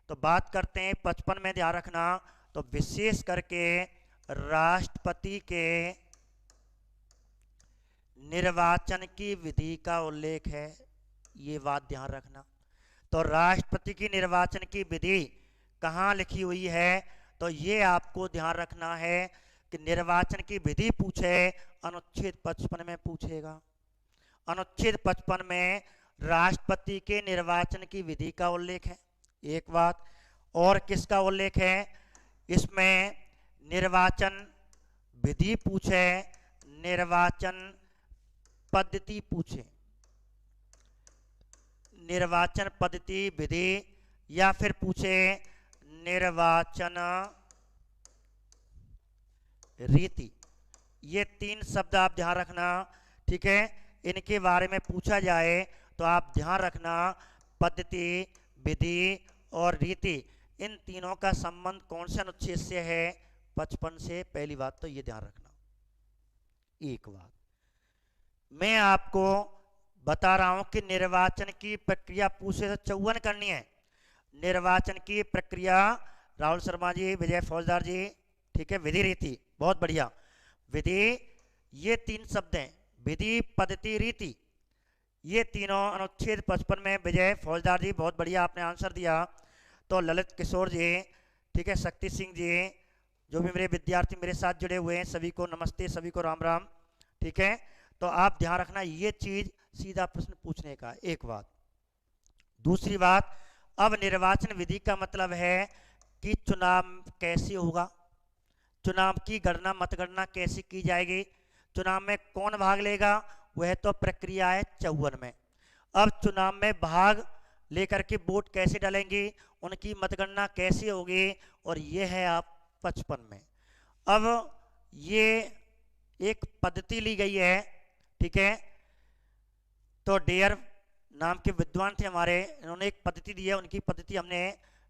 तो बात करते हैं 55 में, ध्यान रखना, तो विशेष करके राष्ट्रपति के निर्वाचन की विधि का उल्लेख है, ये बात ध्यान रखना। तो राष्ट्रपति की निर्वाचन की विधि कहाँ लिखी हुई है, तो ये आपको ध्यान रखना है कि निर्वाचन की विधि पूछे अनुच्छेद 55 में पूछेगा। अनुच्छेद 55 में राष्ट्रपति के निर्वाचन की विधि का उल्लेख है, एक बात। और किसका उल्लेख है, इसमें निर्वाचन विधि पूछे, निर्वाचन पद्धति पूछे, निर्वाचन पद्धति विधि, या फिर पूछे निर्वाचन रीति, ये तीन शब्द आप ध्यान रखना, ठीक है। इनके बारे में पूछा जाए तो आप ध्यान रखना पद्धति, विधि और रीति, इन तीनों का संबंध कौन से अनुच्छेद से है, 55 से। पहली बात तो ये ध्यान रखना। एक बात मैं आपको बता रहा हूं कि निर्वाचन की प्रक्रिया पूछे तो 54 करनी है। निर्वाचन की प्रक्रिया, राहुल शर्मा जी, विजय फौजदार जी, ठीक है। विधि रीति, बहुत बढ़िया। विधि, ये तीन शब्द हैं, विधि पद्धति रीति, ये तीनों अनुच्छेद 55 में। विजय फौजदार जी बहुत बढ़िया, आपने आंसर दिया। तो ललित किशोर जी, ठीक है, शक्ति सिंह जी, जो भी मेरे विद्यार्थी मेरे साथ जुड़े हुए हैं सभी को नमस्ते, सभी को राम राम, ठीक है। तो आप ध्यान रखना ये चीज, सीधा प्रश्न पूछने का, एक बात। दूसरी बात, अब निर्वाचन विधि का मतलब है कि चुनाव कैसे होगा, चुनाव की गणना, मतगणना कैसे की जाएगी, चुनाव में कौन भाग लेगा, वह तो प्रक्रिया है 54 में। अब चुनाव में भाग लेकर के वोट कैसे डालेंगे, उनकी मतगणना कैसे होगी, और ये है आप 55 में। अब ये एक पद्धति ली गई है, ठीक है। तो डेयर नाम के विद्वान थे हमारे, इन्होंने एक पद्धति दी है, उनकी पद्धति हमने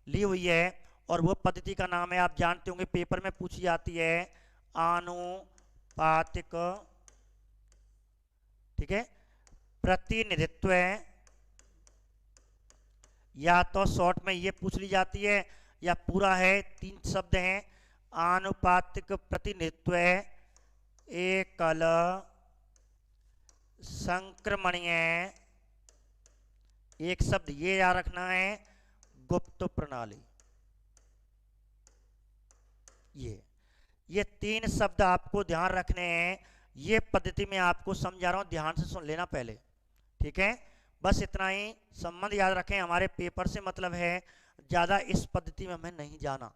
ली हुई है, और वो पद्धति का नाम है, आप जानते होंगे, पेपर में पूछी जाती है, आनुपातिक, ठीक है, प्रतिनिधित्व, या तो शॉर्ट में ये पूछ ली जाती है या पूरा है, तीन शब्द हैं, आनुपातिक प्रतिनिधित्व, एकल संक्रमणीय, एक शब्द ये याद रखना है, गुप्त प्रणाली। ये तीन शब्द आपको ध्यान रखने हैं। ये पद्धति में आपको समझा रहा हूं, ध्यान से सुन लेना पहले, ठीक है। बस इतना ही संबंध याद रखें, हमारे पेपर से मतलब है ज्यादा इस पद्धति में हमें नहीं जाना।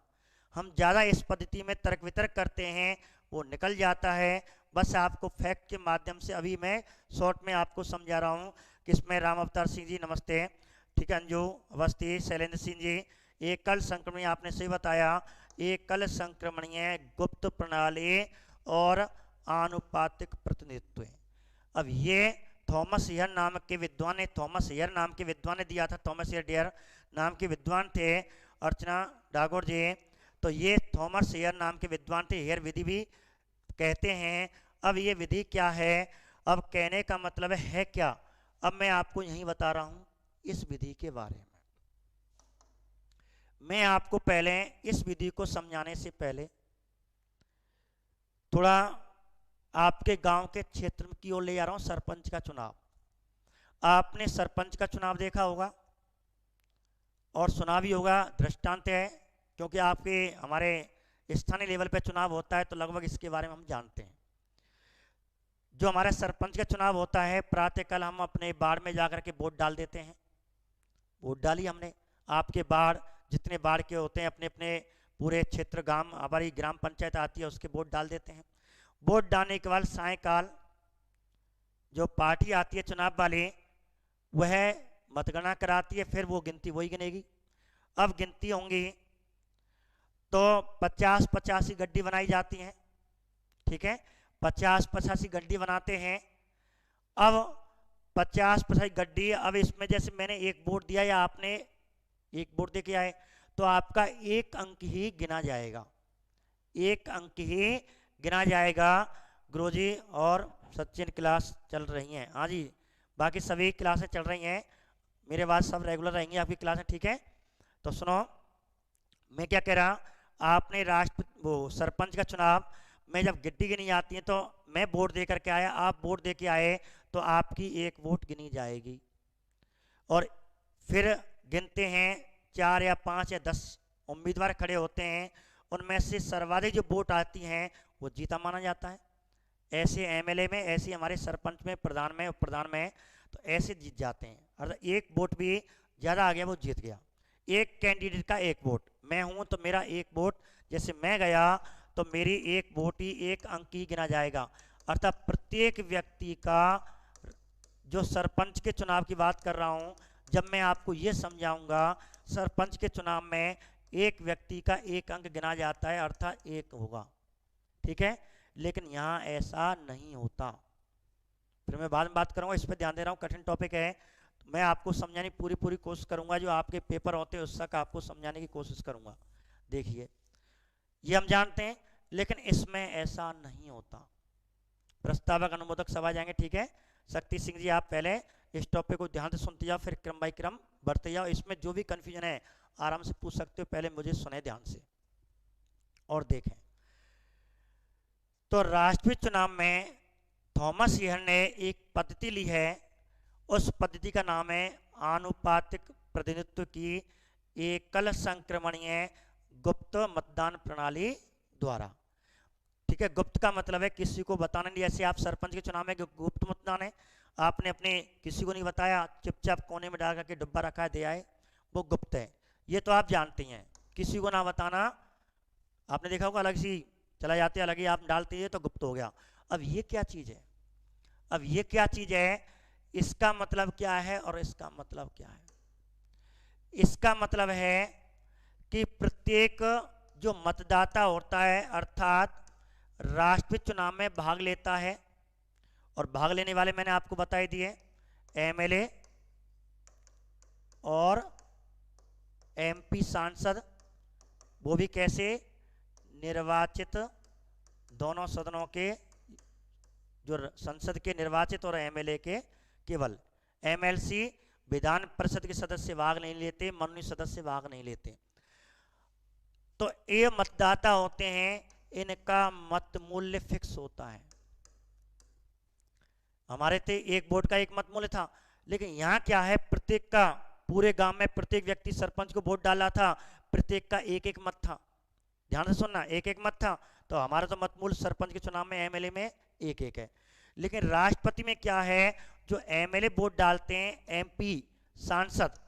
हम ज्यादा इस पद्धति में तर्क वितर्क करते हैं, वो निकल जाता है। बस आपको फैक्ट के माध्यम से अभी मैं शॉर्ट में आपको समझा रहा हूँ कि इसमें राम अवतार सिंह जी नमस्ते, ठीक है, अंजू अवस्थी, शैलेंद्र सिंह जी, एकल संक्रमणीय, आपने सही बताया, एकल संक्रमणीय, गुप्त प्रणाली और आनुपातिक प्रतिनिधित्व। अब ये थॉमस हेयर नाम के विद्वान ने, थॉमस हेयर नाम के विद्वान ने दिया था, थॉमस हेयर डेयर नाम के विद्वान थे, अर्चना डागोर जी, तो ये थॉमस हेयर नाम के विद्वान थे, हेयर विधि भी कहते हैं। अब ये विधि क्या है, अब कहने का मतलब है क्या, अब मैं आपको यही बता रहा हूं इस विधि के बारे में। मैं आपको पहले इस विधि को समझाने से पहले थोड़ा आपके गांव के क्षेत्र की ओर ले जा रहा हूं। सरपंच का चुनाव, आपने सरपंच का चुनाव देखा होगा और सुना भी होगा, दृष्टांत है, क्योंकि आपके हमारे स्थानीय लेवल पे चुनाव होता है तो लगभग इसके बारे में हम जानते हैं। जो हमारा सरपंच का चुनाव होता है, प्रातःकाल हम अपने वार्ड में जाकर के वोट डाल देते हैं। वोट डाली हमने, आपके वार्ड जितने वार्ड के होते हैं, अपने अपने पूरे क्षेत्र, गांव, हमारी ग्राम पंचायत आती है, उसके वोट डाल देते हैं। वोट डालने के बाद सायंकाल जो पार्टी आती है चुनाव वाली, वह मतगणना कराती है, फिर वो गिनती वही गिनेगी। अब गिनती होंगी तो 50-85 गड्डी बनाई जाती हैं, ठीक है, 50-85 गड्डी बनाते हैं। अब 50-85 गड्डी, अब इसमें जैसे मैंने एक वोट दिया या आपने एक वोट दे के आए, तो आपका एक अंक ही गिना जाएगा, एक अंक ही गिना जाएगा। गुरुजी और सचिन क्लास चल रही हैं, हाँ जी, बाकी सभी क्लासें चल रही हैं, मेरे बाद सब रेगुलर रहेंगी आपकी क्लासें, ठीक है। तो सुनो, मैं क्या कह रहा, आपने वो सरपंच का चुनाव में जब गिट्टी गिनी जाती है तो मैं वोट दे करके आया, आप वोट दे के आए, तो आपकी एक वोट गिनी जाएगी और फिर गिनते हैं 4 या 5 या 10 उम्मीदवार खड़े होते हैं, उनमें से सर्वाधिक जो वोट आती हैं वो जीता माना जाता है। ऐसे एमएलए में, ऐसे हमारे सरपंच में, प्रधान में, उप प्रधान में, तो ऐसे जीत जाते हैं। अर्थात एक वोट भी ज़्यादा आ गया वो जीत गया। एक कैंडिडेट का एक वोट, मैं हूं तो मेरा एक वोट, जैसे मैं गया तो मेरी एक वोट ही एक अंक ही गिना जाएगा। अर्थात प्रत्येक व्यक्ति का, जो सरपंच के चुनाव की बात कर रहा हूं, जब मैं आपको ये समझाऊंगा, सरपंच के चुनाव में एक व्यक्ति का एक अंक गिना जाता है, अर्थात एक होगा, ठीक है। लेकिन यहाँ ऐसा नहीं होता। फिर मैं बाद में बात करूंगा, इस पर ध्यान दे रहा हूँ, कठिन टॉपिक है, तो मैं आपको समझाने की पूरी कोशिश करूंगा, जो आपके पेपर होते हैं उस तक आपको समझाने की कोशिश करूंगा। देखिए, ये हम जानते हैं, लेकिन इसमें ऐसा नहीं होता। प्रस्तावक अनुमोदक सभा जाएंगे, ठीक है। शक्ति सिंह जी, आप पहले इस टॉपिक को ध्यान से सुनते जाओ, फिर क्रम बाई क्रम बढ़ते जाओ। इसमें जो भी कंफ्यूजन है आराम से पूछ सकते हो, पहले मुझे सुने ध्यान से और देखें। तो राष्ट्रीय चुनाव में थॉमस हीयर ने एक पद्धति ली है, उस पद्धति का नाम है आनुपातिक प्रतिनिधित्व की एकल संक्रमणीय गुप्त मतदान प्रणाली द्वारा, ठीक है। गुप्त का मतलब है किसी को बताना नहीं, जैसे आप सरपंच के चुनाव में गुप्त मतदान है, आपने अपने किसी को नहीं बताया, चुपचाप कोने में डाल करके डब्बा रखा है, दे आए, वो गुप्त है। ये तो आप जानते हैं, किसी को ना बताना, आपने देखा होगा, अलग सी चला जाते अलग ही आप डालते हैं तो गुप्त हो गया। अब ये क्या चीज है, अब ये क्या चीज है, इसका मतलब क्या है और इसका मतलब क्या है। इसका मतलब है कि प्रत्येक जो मतदाता होता है, अर्थात राष्ट्रीय चुनाव में भाग लेता है, और भाग लेने वाले मैंने आपको बताई दिए, एमएलए और एमपी सांसद, वो भी कैसे, निर्वाचित, दोनों सदनों के, जो संसद के निर्वाचित और एमएलए के केवल। एमएलसी विधान परिषद के सदस्य भाग नहीं लेते, मनोनीत सदस्य भाग नहीं लेते। तो ये मतदाता होते हैं, इनका मत मूल्य फिक्स होता है। हमारे थे एक वोट का एक मत मूल्य था, लेकिन यहाँ क्या है, प्रत्येक का, पूरे गांव में प्रत्येक व्यक्ति सरपंच को वोट डाला था, प्रत्येक का एक एक मत था। ध्यान से सुनना, एक एक मत था, तो हमारा तो मत मूल्य सरपंच के चुनाव में, एमएलए में एक एक है। लेकिन राष्ट्रपति में क्या है, जो एमएलए वोट डालते हैं, एमपी सांसद,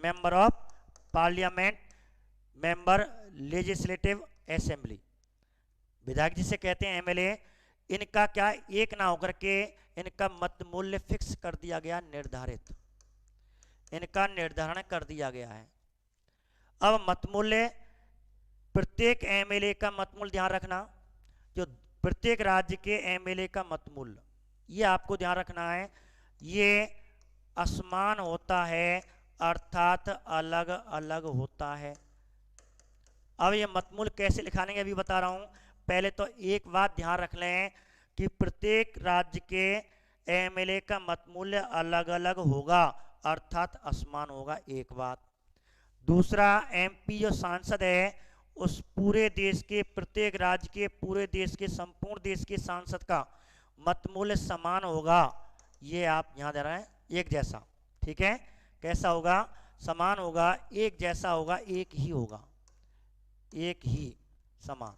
member of parliament, member legislative assembly, विधायक जिसे कहते हैं एमएलए, इनका क्या, एक ना होकर के इनका मत मूल्य फिक्स कर दिया गया, निर्धारित, इनका निर्धारण कर दिया गया है। अब मत मूल्य, प्रत्येक एमएलए का मत मूल्य, ध्यान रखना, जो प्रत्येक राज्य के एमएलए का मत मूल्य, ये आपको ध्यान रखना है, ये असमान होता है, अर्थात अलग अलग होता है। अब ये मत मूल्य कैसे लिखाएंगे अभी बता रहा हूं। पहले तो एक बात ध्यान रख लें कि प्रत्येक राज्य के एमएलए का मत मूल्य अलग अलग होगा, अर्थात असमान होगा, एक बात। दूसरा, एमपी जो सांसद है, उस पूरे देश के, प्रत्येक राज्य के, पूरे देश के, संपूर्ण देश के सांसद का मत मूल्य समान होगा, ये आप यहां दे रहे हैं, एक जैसा, ठीक है। कैसा होगा, समान होगा, एक जैसा होगा, एक ही होगा, एक ही समान,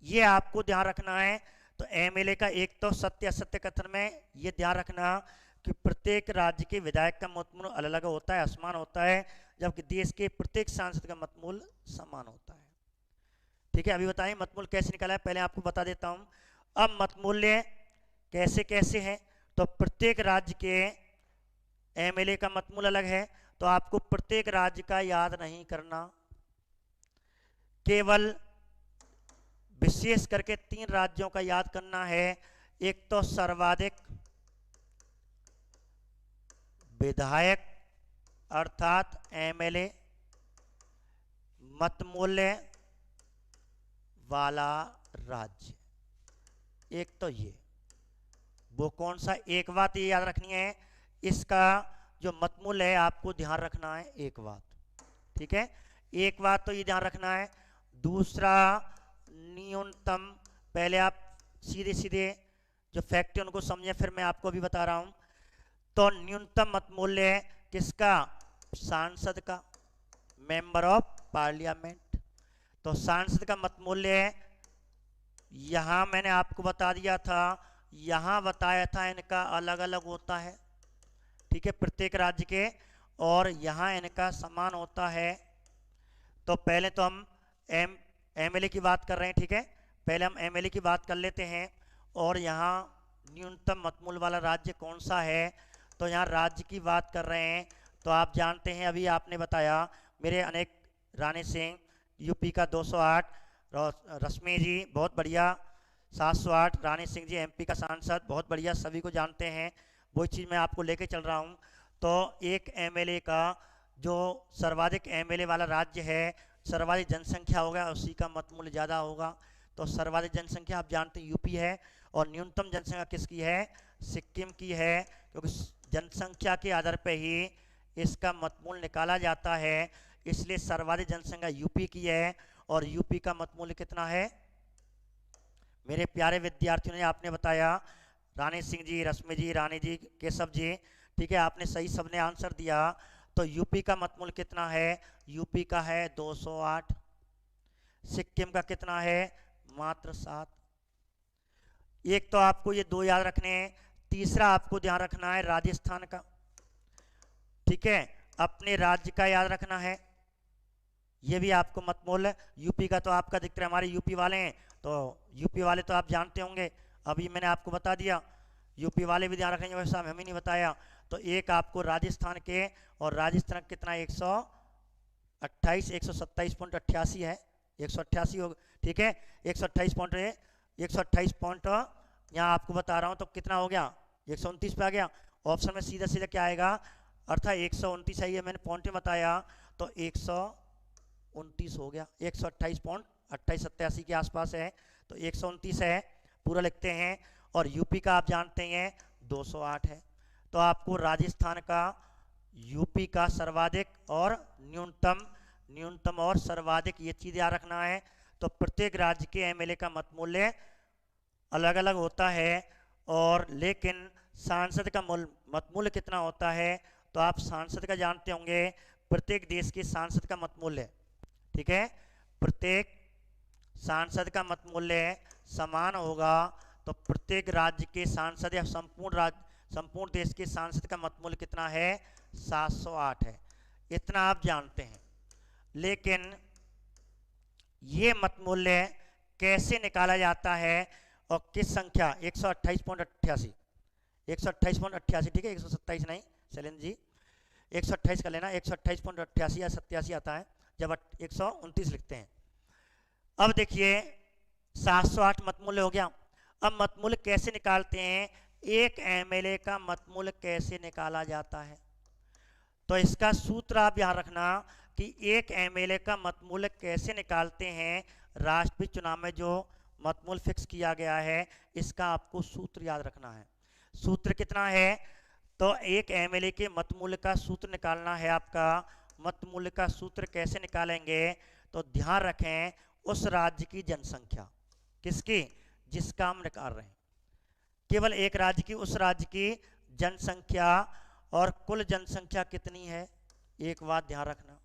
ये आपको ध्यान रखना है। तो एमएलए का एक तो सत्य असत्य कथन में ये ध्यान रखना कि प्रत्येक राज्य के विधायक का मत मूल्य अलग अलग होता है, असमान होता है, जबकि देश के प्रत्येक सांसद का मत मूल्य समान होता है, ठीक है। अभी बताएं मत मूल्य कैसे निकाला है, पहले आपको बता देता हूं। अब मत मूल्य कैसे कैसे है, तो प्रत्येक राज्य के एमएलए का मत मूल्य अलग है, तो आपको प्रत्येक राज्य का याद नहीं करना, केवल विशेष करके 3 राज्यों का याद करना है। एक तो सर्वाधिक विधायक अर्थात एमएलए मत मूल्य वाला राज्य, एक तो ये, वो कौन सा, एक बात ये याद रखनी है, इसका जो मत मूल्य है आपको ध्यान रखना है, एक बात, ठीक है। एक बात तो ये ध्यान रखना है। दूसरा, न्यूनतम, पहले आप सीधे सीधे जो फैक्ट है उनको समझें, फिर मैं आपको भी बता रहा हूं। तो न्यूनतम मत मूल्य किसका? सांसद का, मेंबर ऑफ पार्लियामेंट। तो सांसद का मत मूल्य यहां मैंने आपको बता दिया था, यहां बताया था इनका अलग अलग होता है, ठीक है, प्रत्येक राज्य के, और यहां इनका समान होता है। तो पहले तो हम एमएलए की बात कर रहे हैं, ठीक है, पहले हम एमएलए की बात कर लेते हैं। और यहाँ न्यूनतम मतमूल्य वाला राज्य कौन सा है? तो यहाँ राज्य की बात कर रहे हैं। तो आप जानते हैं, अभी आपने बताया मेरे अनेक राणे सिंह यूपी का 208, रश्मि जी बहुत बढ़िया 708, राणे सिंह जी एमपी का सांसद बहुत बढ़िया, सभी को जानते हैं। वही चीज़ मैं आपको लेके चल रहा हूँ। तो एक एमएलए का जो सर्वाधिक एमएलए वाला राज्य है, सर्वाधिक जनसंख्या होगा, उसी का मतमूल्य ज़्यादा होगा। तो सर्वाधिक जनसंख्या आप जानते हैं यूपी है, और न्यूनतम जनसंख्या किसकी है? सिक्किम की है, क्योंकि जनसंख्या के आधार पर ही इसका मतमूल्य निकाला जाता है। इसलिए सर्वाधिक जनसंख्या यूपी की है, और यूपी का मतमूल्य कितना है? मेरे प्यारे विद्यार्थियों ने आपने बताया राणे सिंह जी, रश्मि जी, रानी जी, केशव जी, ठीक है, आपने सही सबने आंसर दिया। तो यूपी का मतमूल्य कितना है? यूपी का है 208। सिक्किम का कितना है? मात्र 7। एक तो आपको ये दो याद रखने हैं। तीसरा आपको ध्यान रखना है राजस्थान का, ठीक है, अपने राज्य का याद रखना है। ये भी आपको मतमूल्य, यूपी का तो आपका दिख रहा है, हमारे यूपी वाले हैं, तो यूपी वाले तो आप जानते होंगे, अभी मैंने आपको बता दिया। यूपी वाले भी ध्यान रखेंगे, वैसा हमें नहीं बताया। तो एक आपको राजस्थान के, और राजस्थान कितना 128 127.88 है, 188 हो, ठीक है, 128 पॉइंट यहाँ आपको बता रहा हूँ। तो कितना हो गया? 129 पे आ गया। ऑप्शन में सीधा सीधा क्या आएगा? अर्थात 129 है, ये मैंने पॉइंट में बताया, तो 129 हो गया। 128.88 के आसपास है, तो 129 है, पूरा लिखते हैं। और यूपी का आप जानते हैं 208 है। तो आपको राजस्थान का, यूपी का सर्वाधिक और न्यूनतम और सर्वाधिक, ये चीज़ याद रखना है। तो प्रत्येक राज्य के एमएलए का मतमूल्य अलग अलग होता है, और लेकिन सांसद का मतमूल्य कितना होता है? तो आप सांसद का जानते होंगे, प्रत्येक देश के सांसद का मतमूल्य, ठीक है, प्रत्येक सांसद का मतमूल्य समान होगा। तो प्रत्येक राज्य के सांसद या संपूर्ण देश के सांसद का मतमूल्य कितना है? 708 है। इतना आप जानते हैं। लेकिन ये मतमूल्य कैसे निकाला जाता है और किस संख्या? 128.88, 128.88, ठीक है, 127 नहीं शैलेंद्र जी, 128 का लेना, 128.88 या 87 आता है जब 129 लिखते हैं। अब देखिए 708 मतमूल्य हो गया। अब मतमूल्य कैसे निकालते हैं? एक एमएलए का मतमूल्य कैसे निकाला जाता है? तो इसका सूत्र आप याद रखना कि एक एमएलए का मतमूल्य कैसे निकालते हैं। राष्ट्रपति चुनाव में जो मतमूल्य फिक्स किया गया है, इसका आपको सूत्र याद रखना है। सूत्र कितना है? तो एक एमएलए के मतमूल्य का सूत्र निकालना है आपका। मतमूल्य का सूत्र कैसे निकालेंगे? तो ध्यान रखें, उस राज्य की जनसंख्या, किसकी? जिसका हम निकाल रहे हैं, केवल एक राज्य की, उस राज्य की जनसंख्या, और कुल जनसंख्या कितनी है? एक बात ध्यान रखना,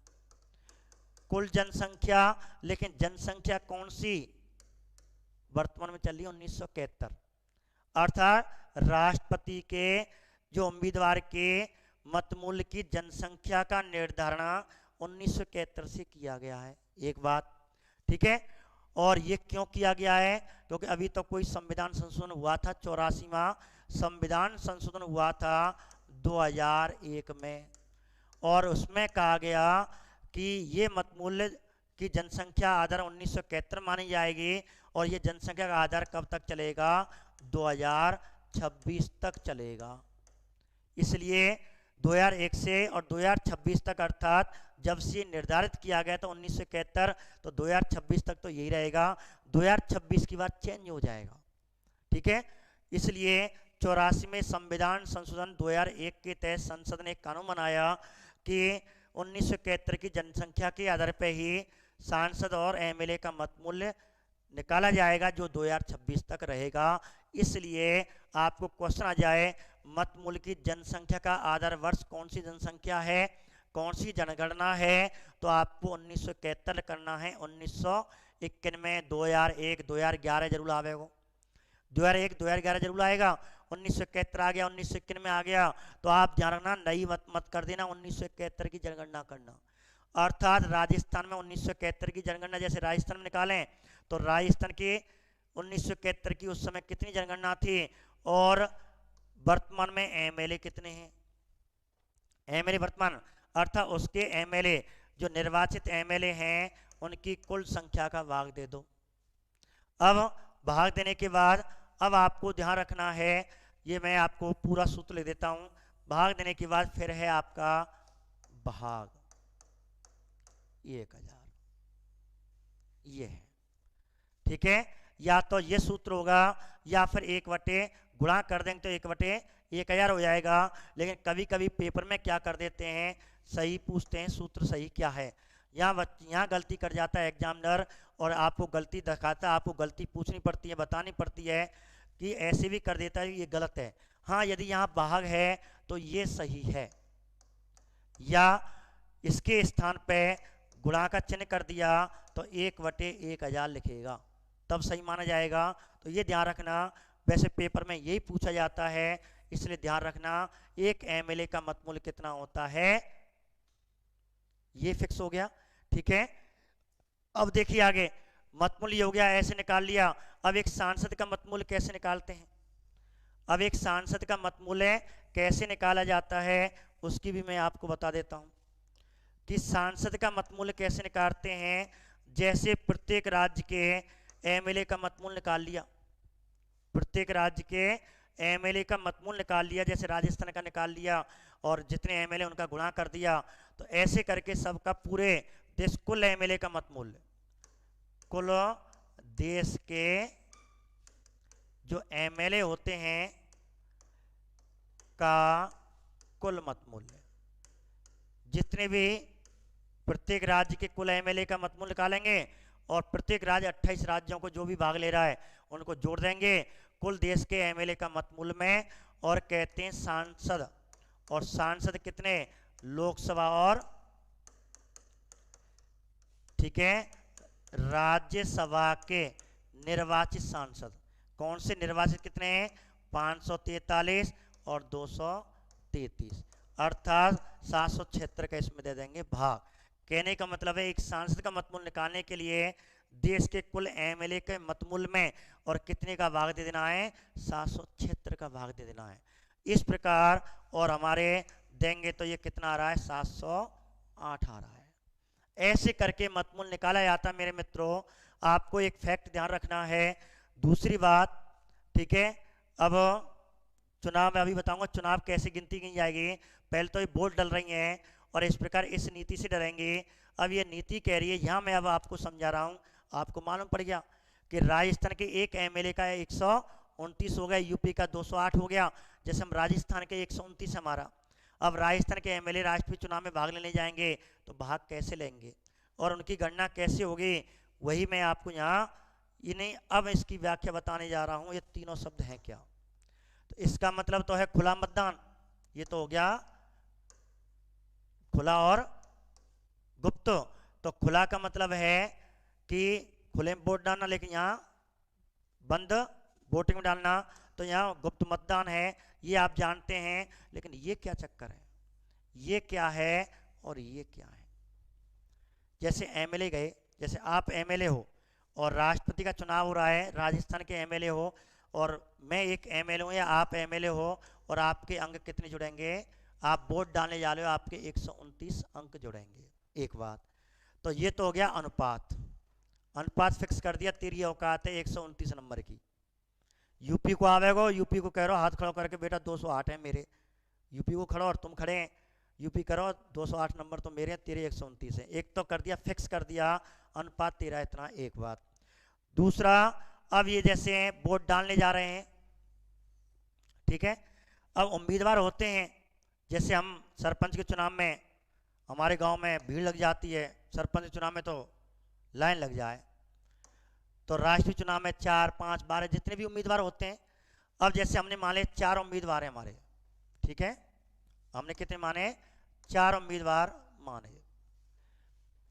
कुल जनसंख्या, लेकिन जनसंख्या कौन सी वर्तमान में चल रही है? 1971। अर्थात राष्ट्रपति के जो उम्मीदवार के मतमूल्य की जनसंख्या का निर्धारण 1971 से किया गया है। एक बात, ठीक है। और ये क्यों किया गया है? क्योंकि अभी तो कोई संविधान संशोधन हुआ था, 84वां संविधान संशोधन हुआ था 2001 में, और उसमें कहा गया कि ये मतमूल्य की जनसंख्या आधार 1971 मानी जाएगी, और ये जनसंख्या का आधार कब तक चलेगा? 2026 तक चलेगा। इसलिए 2001 से और 2026 तक, अर्थात जब से निर्धारित किया गया था 1971, तो 2026 तक तो यही रहेगा। 2026 की बात चेंज हो जाएगा, ठीक है। इसलिए 84 में संविधान संशोधन 2001 के तहत संसद ने एक कानून बनाया कि 1971 की जनसंख्या के आधार पर ही सांसद और एमएलए का मत मूल्य निकाला जाएगा, जो 2026 तक रहेगा। इसलिए आपको क्वेश्चन आ जाए मत मूल्य की जनसंख्या का आधार वर्ष कौन सी जनसंख्या है, कौन सी जनगणना है, तो आपको 1971 करना है। 1991, 2001, 2011 जरूर आवेगा। 2001, 2011 जरूर आएगा। 1971 आ गया, 1991 में आ गया, तो आप ध्यान रखना नई मत कर देना, 1971 की जनगणना करना। अर्थात राजस्थान में 1971 की जनगणना जैसे राजस्थान में निकालें, तो राजस्थान की 1971 की उस समय कितनी जनगणना थी, और वर्तमान में एमएलए कितने हैं, एमएलए वर्तमान, अर्थात उसके एमएलए जो निर्वाचित एमएलए हैं उनकी कुल संख्या का भाग दे दो। अब भाग देने के बाद अब आपको ध्यान रखना है, ये मैं आपको पूरा सूत्र लिख देता हूं। भाग देने के बाद फिर है आपका भाग 1000, ये है, ठीक है। या तो ये सूत्र होगा या फिर 1/, गुणा कर देंगे तो 1/1000 हो जाएगा। लेकिन कभी कभी पेपर में क्या कर देते हैं, सही पूछते हैं सूत्र सही क्या है, यहाँ गलती कर जाता है एग्जामिनर और आपको गलती दिखाता है, आपको गलती पूछनी पड़ती है, बतानी पड़ती है कि ऐसे भी कर देता है ये गलत है। हाँ, यदि यहाँ भाग है तो ये सही है, या इसके स्थान पे गुणा का चिन्ह कर दिया तो 1/1000 लिखेगा, तब सही माना जाएगा। तो ये ध्यान रखना, वैसे पेपर में यही पूछा जाता है, इसलिए ध्यान रखना एक एमएलए का मत मूल्य कितना होता है, ये फिक्स हो गया, ठीक है। अब देखिए आगे, मत मूल्य हो गया, ऐसे निकाल लिया। अब एक सांसद का मत मूल्य कैसे निकालते हैं, अब एक सांसद का मत मूल्य कैसे निकाला जाता है उसकी भी मैं आपको बता देता हूं कि सांसद का मत मूल्य कैसे निकालते हैं। जैसे प्रत्येक राज्य के एमएलए का मत मूल्य निकाल लिया, प्रत्येक राज्य के एमएलए का मत मूल्य निकाल लिया, जैसे राजस्थान का निकाल लिया और जितने एमएलए उनका गुणा कर दिया, तो ऐसे करके सबका पूरे देश कुल एमएलए का मत मूल्य, कुल देश के जो एमएलए होते हैं का कुल मत मूल्य, जितने भी प्रत्येक राज्य के कुल एमएलए का मत मूल्य निकालेंगे और प्रत्येक राज्य 28 राज्यों को जो भी भाग ले रहा है उनको जोड़ देंगे कुल देश के एमएलए का मत मूल्य में, और कहते हैं सांसद। और सांसद कितने, लोकसभा और, ठीक है, राज्यसभा के निर्वाचित सांसद। कौन से निर्वाचित कितने हैं, 543 और 233, अर्थात 776 का इसमें दे देंगे भाग। कहने का मतलब है एक सांसद का मत मूल्य निकालने के लिए देश के कुल एमएलए के मत मूल्य में और कितने का भाग दे देना है, 776 का भाग दे देना है। इस प्रकार, और हमारे देंगे तो ये कितना आ रहा है, 708 आ रहा है। ऐसे करके मत मूल्य निकाला जाता है मेरे मित्रों। आपको एक फैक्ट ध्यान रखना है। दूसरी बात, ठीक है, अब चुनाव में अभी बताऊंगा चुनाव कैसे गिनती की जाएगी। पहले तो ये वोट डल रही हैं और इस प्रकार इस नीति से डरेंगे। अब ये नीति कह रही है, यहाँ मैं अब आपको समझा रहा हूँ, आपको मालूम पड़ गया कि राजस्थान के एक एमएलए का 129 हो गया, यूपी का 208 हो गया, जैसे हम राजस्थान के 129 हमारा। अब राजस्थान के एमएलए राष्ट्रीय चुनाव में भाग लेने जाएंगे तो भाग कैसे लेंगे और उनकी गणना कैसे होगी, वही मैं आपको यहाँ इन्हें अब इसकी व्याख्या बताने जा रहा हूँ। ये तीनों शब्द हैं क्या, तो इसका मतलब तो है खुला मतदान, ये तो हो गया खुला और गुप्त। तो खुला का मतलब है कि खुले में वोट डालना, लेकिन यहाँ बंद वोटिंग में डालना, तो यहाँ गुप्त मतदान है, ये आप जानते हैं। लेकिन ये क्या चक्कर है, ये क्या है और ये क्या है। जैसे एमएलए गए, जैसे आप एमएलए हो और राष्ट्रपति का चुनाव हो रहा है, राजस्थान के एमएलए हो और मैं एक एमएलए हूँ या आप एमएलए हो, और आपके अंक कितने जुड़ेंगे, आप वोट डालने जा रहे हो, आपके 129 अंक जुड़ेंगे। एक बात तो ये तो हो गया अनुपात, अनुपात फिक्स कर दिया, तेरी औकात है 129 नंबर की। यूपी को आवेगो, यूपी को कह रहा हाथ खड़ा करके, बेटा 208 है मेरे, यूपी को खड़ा और तुम खड़े हैं, यूपी करो 208 नंबर तो मेरे हैं, तेरे 129 है। एक तो कर दिया, फिक्स कर दिया अनुपात तेरा इतना। एक बात। दूसरा, अब ये जैसे वोट डालने जा रहे हैं, ठीक है, अब उम्मीदवार होते हैं, जैसे हम सरपंच के चुनाव में हमारे गांव में भीड़ लग जाती है, सरपंच चुनाव में तो लाइन लग जाए। तो राष्ट्रीय चुनाव में 4, 5, 12 जितने भी उम्मीदवार होते हैं, अब जैसे हमने माने 4 उम्मीदवार हैं हमारे, ठीक है, हमने कितने माने, 4 उम्मीदवार माने।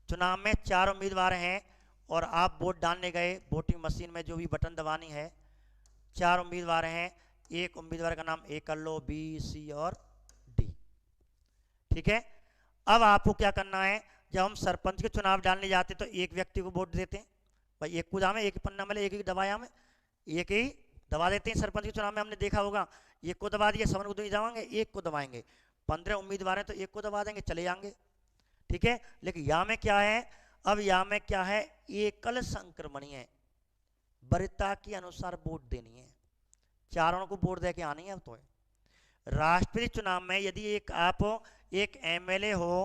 चुनाव में 4 उम्मीदवार हैं और आप वोट डालने गए, वोटिंग मशीन में जो भी बटन दबानी है, 4 उम्मीदवार हैं, एक उम्मीदवार का नाम ए कर लो, बी, सी और डी, ठीक है। अब आपको क्या करना है, जब हम सरपंच के चुनाव डालने जाते तो एक व्यक्ति को वोट देते हैं, भाई एक कुदा में एक ही पन्ना में एक ही दबाया में एक ही दबा देते हैं। सरपंच के चुनाव में हमने देखा होगा, एक को दबा दिया, सबन को नहीं दबाएंगे, एक को दबाएंगे। 15 उम्मीदवार हैं तो एक को दबा देंगे, चले जाएंगे, ठीक है। लेकिन यहाँ में क्या है, अब यहाँ में क्या है, एकल संक्रमणी है, वरीयता के अनुसार वोट देनी है, चारों को वोट दे के आनी है। अब तो राष्ट्रपति चुनाव में यदि आप एक एमएलए हो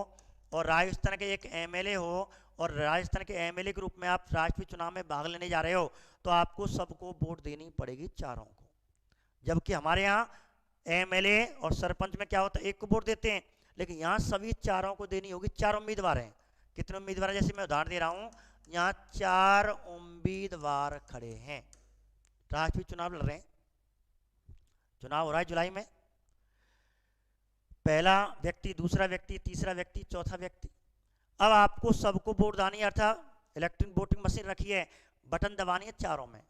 और राजस्थान के एक एमएलए हो और राजस्थान के एमएलए के रूप में आप राष्ट्रपति चुनाव में भाग लेने जा रहे हो, तो आपको सबको वोट देनी पड़ेगी, चारों को। जबकि हमारे यहाँ एमएलए और सरपंच में क्या होता है, एक को वोट देते हैं, लेकिन यहाँ सभी चारों को देनी होगी। 4 उम्मीदवार हैं, कितने उम्मीदवार हैं, जैसे मैं उदाहरण दे रहा हूँ, यहाँ 4 उम्मीदवार खड़े हैं, राष्ट्रपति चुनाव लड़ रहे हैं, चुनाव हो रहा है जुलाई में, पहला व्यक्ति, दूसरा व्यक्ति, तीसरा व्यक्ति, चौथा व्यक्ति। अब आपको सबको वोट दानी, अर्थात इलेक्ट्रॉनिक वोटिंग मशीन रखी है, बटन दबानी है चारों में,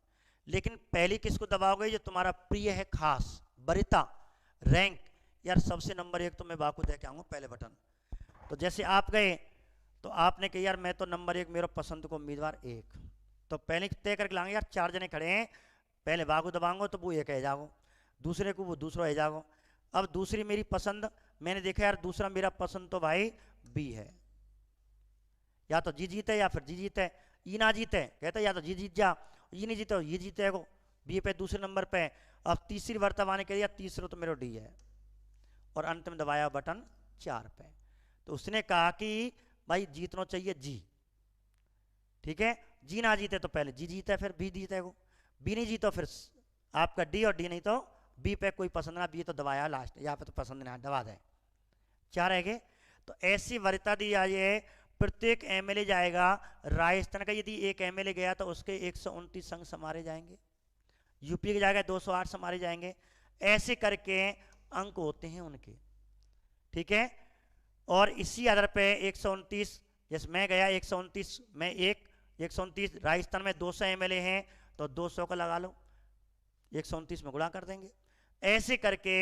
लेकिन पहले किसको दबाओगे, जो तुम्हारा प्रिय है, खास, वरीयता, रैंक, यार सबसे नंबर 1 तो मैं बाकू दे के आऊंगा पहले बटन। तो जैसे आप गए तो आपने कहा यार मैं तो नंबर 1 मेरा पसंद को उम्मीदवार 1, तो पहले तय करके लाएंगे, यार 4 जने खड़े हैं, पहले बाकू दबाऊंगा तो वो 1 है जाओ, दूसरे को वो दूसरा है जाओ। अब दूसरी मेरी पसंद, मैंने देखा यार दूसरा मेरा पसंद तो भाई बी है, या तो जी जीते या फिर जी जीते, ई ना जीते, कहते या तो जी जीत जा, ई नहीं जीते ये जीते को, बी पे दूसरे नंबर पे। अब तीसरी वर्तमान के लिए तीसरा तो मेरा डी है, और अंत में दबाया बटन 4 पे। तो उसने कहा कि भाई जीतना चाहिए जी, ठीक है, जी ना जीते तो पहले जी जीते फिर बी जीते को, बी नहीं जीतो फिर आपका डी, और डी नहीं तो बी पे कोई पसंद ना, बी तो दबाया लास्ट, यहाँ पे तो पसंद ना दबा दे, 4 है। तो ऐसी वरीयता दी जाए है, प्रत्येक एमएलए जाएगा, राजस्थान का यदि एक एमएलए गया तो उसके 129 संघ समारे जाएंगे, यूपी के जाएगा 208 समारे जाएंगे, ऐसे करके अंक होते हैं उनके, ठीक है। और इसी आधार पे 129, जैसे मैं गया 129 में 129, राजस्थान में 200 एमएलए हैं तो 200 का लगा लो, 129 में गुणा कर देंगे, ऐसे करके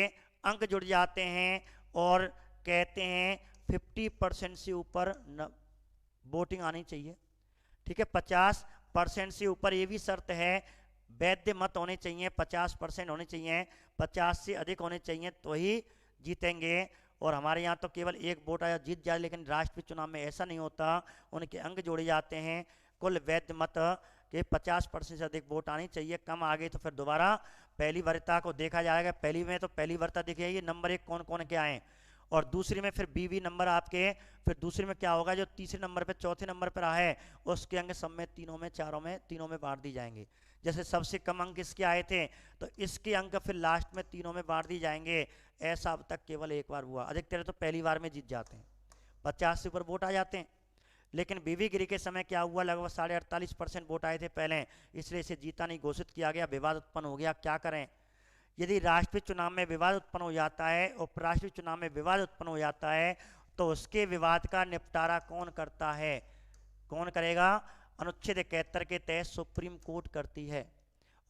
अंक जुड़ जाते हैं। और कहते हैं 50% से ऊपर वोटिंग आनी चाहिए, ठीक है, 50% से ऊपर ये भी शर्त है, वैध मत होने चाहिए, 50% होने चाहिए, 50 से अधिक होने चाहिए तो ही जीतेंगे। और हमारे यहाँ तो केवल एक वोट आया जीत जाए, लेकिन राष्ट्रपति चुनाव में ऐसा नहीं होता, उनके अंक जोड़े जाते हैं, कुल वैध मत के 50% से अधिक वोट आनी चाहिए, कम आ गई तो फिर दोबारा पहली वरीयता को देखा जाएगा, पहली में तो पहली वरीयता देखी जाएगी, नंबर 1 कौन कौन के आए, और दूसरी में फिर बीवी नंबर आपके, फिर दूसरी में क्या होगा, जो तीसरे नंबर पे चौथे नंबर पर है उसके अंक सब में, तीनों में, चारों में, तीनों में बांट दी जाएंगे। जैसे सबसे कम अंक इसके आए थे तो इसके अंक फिर लास्ट में तीनों में बांट दी जाएंगे। ऐसा अब तक केवल एक बार हुआ, अधिकतर तो पहली बार में जीत जाते हैं, 50 से ऊपर वोट आ जाते हैं। लेकिन बीवी गिरी के समय क्या हुआ, लगभग 48.5% वोट आए थे पहले, इसलिए इसे जीता नहीं घोषित किया गया, विवाद उत्पन्न हो गया। क्या करें, यदि राष्ट्रपति चुनाव में विवाद उत्पन्न हो जाता है, उपराष्ट्रपति चुनाव में विवाद उत्पन्न हो जाता है, तो उसके विवाद का निपटारा कौन करता है, कौन करेगा, अनुच्छेद 71 के तहत सुप्रीम कोर्ट करती है।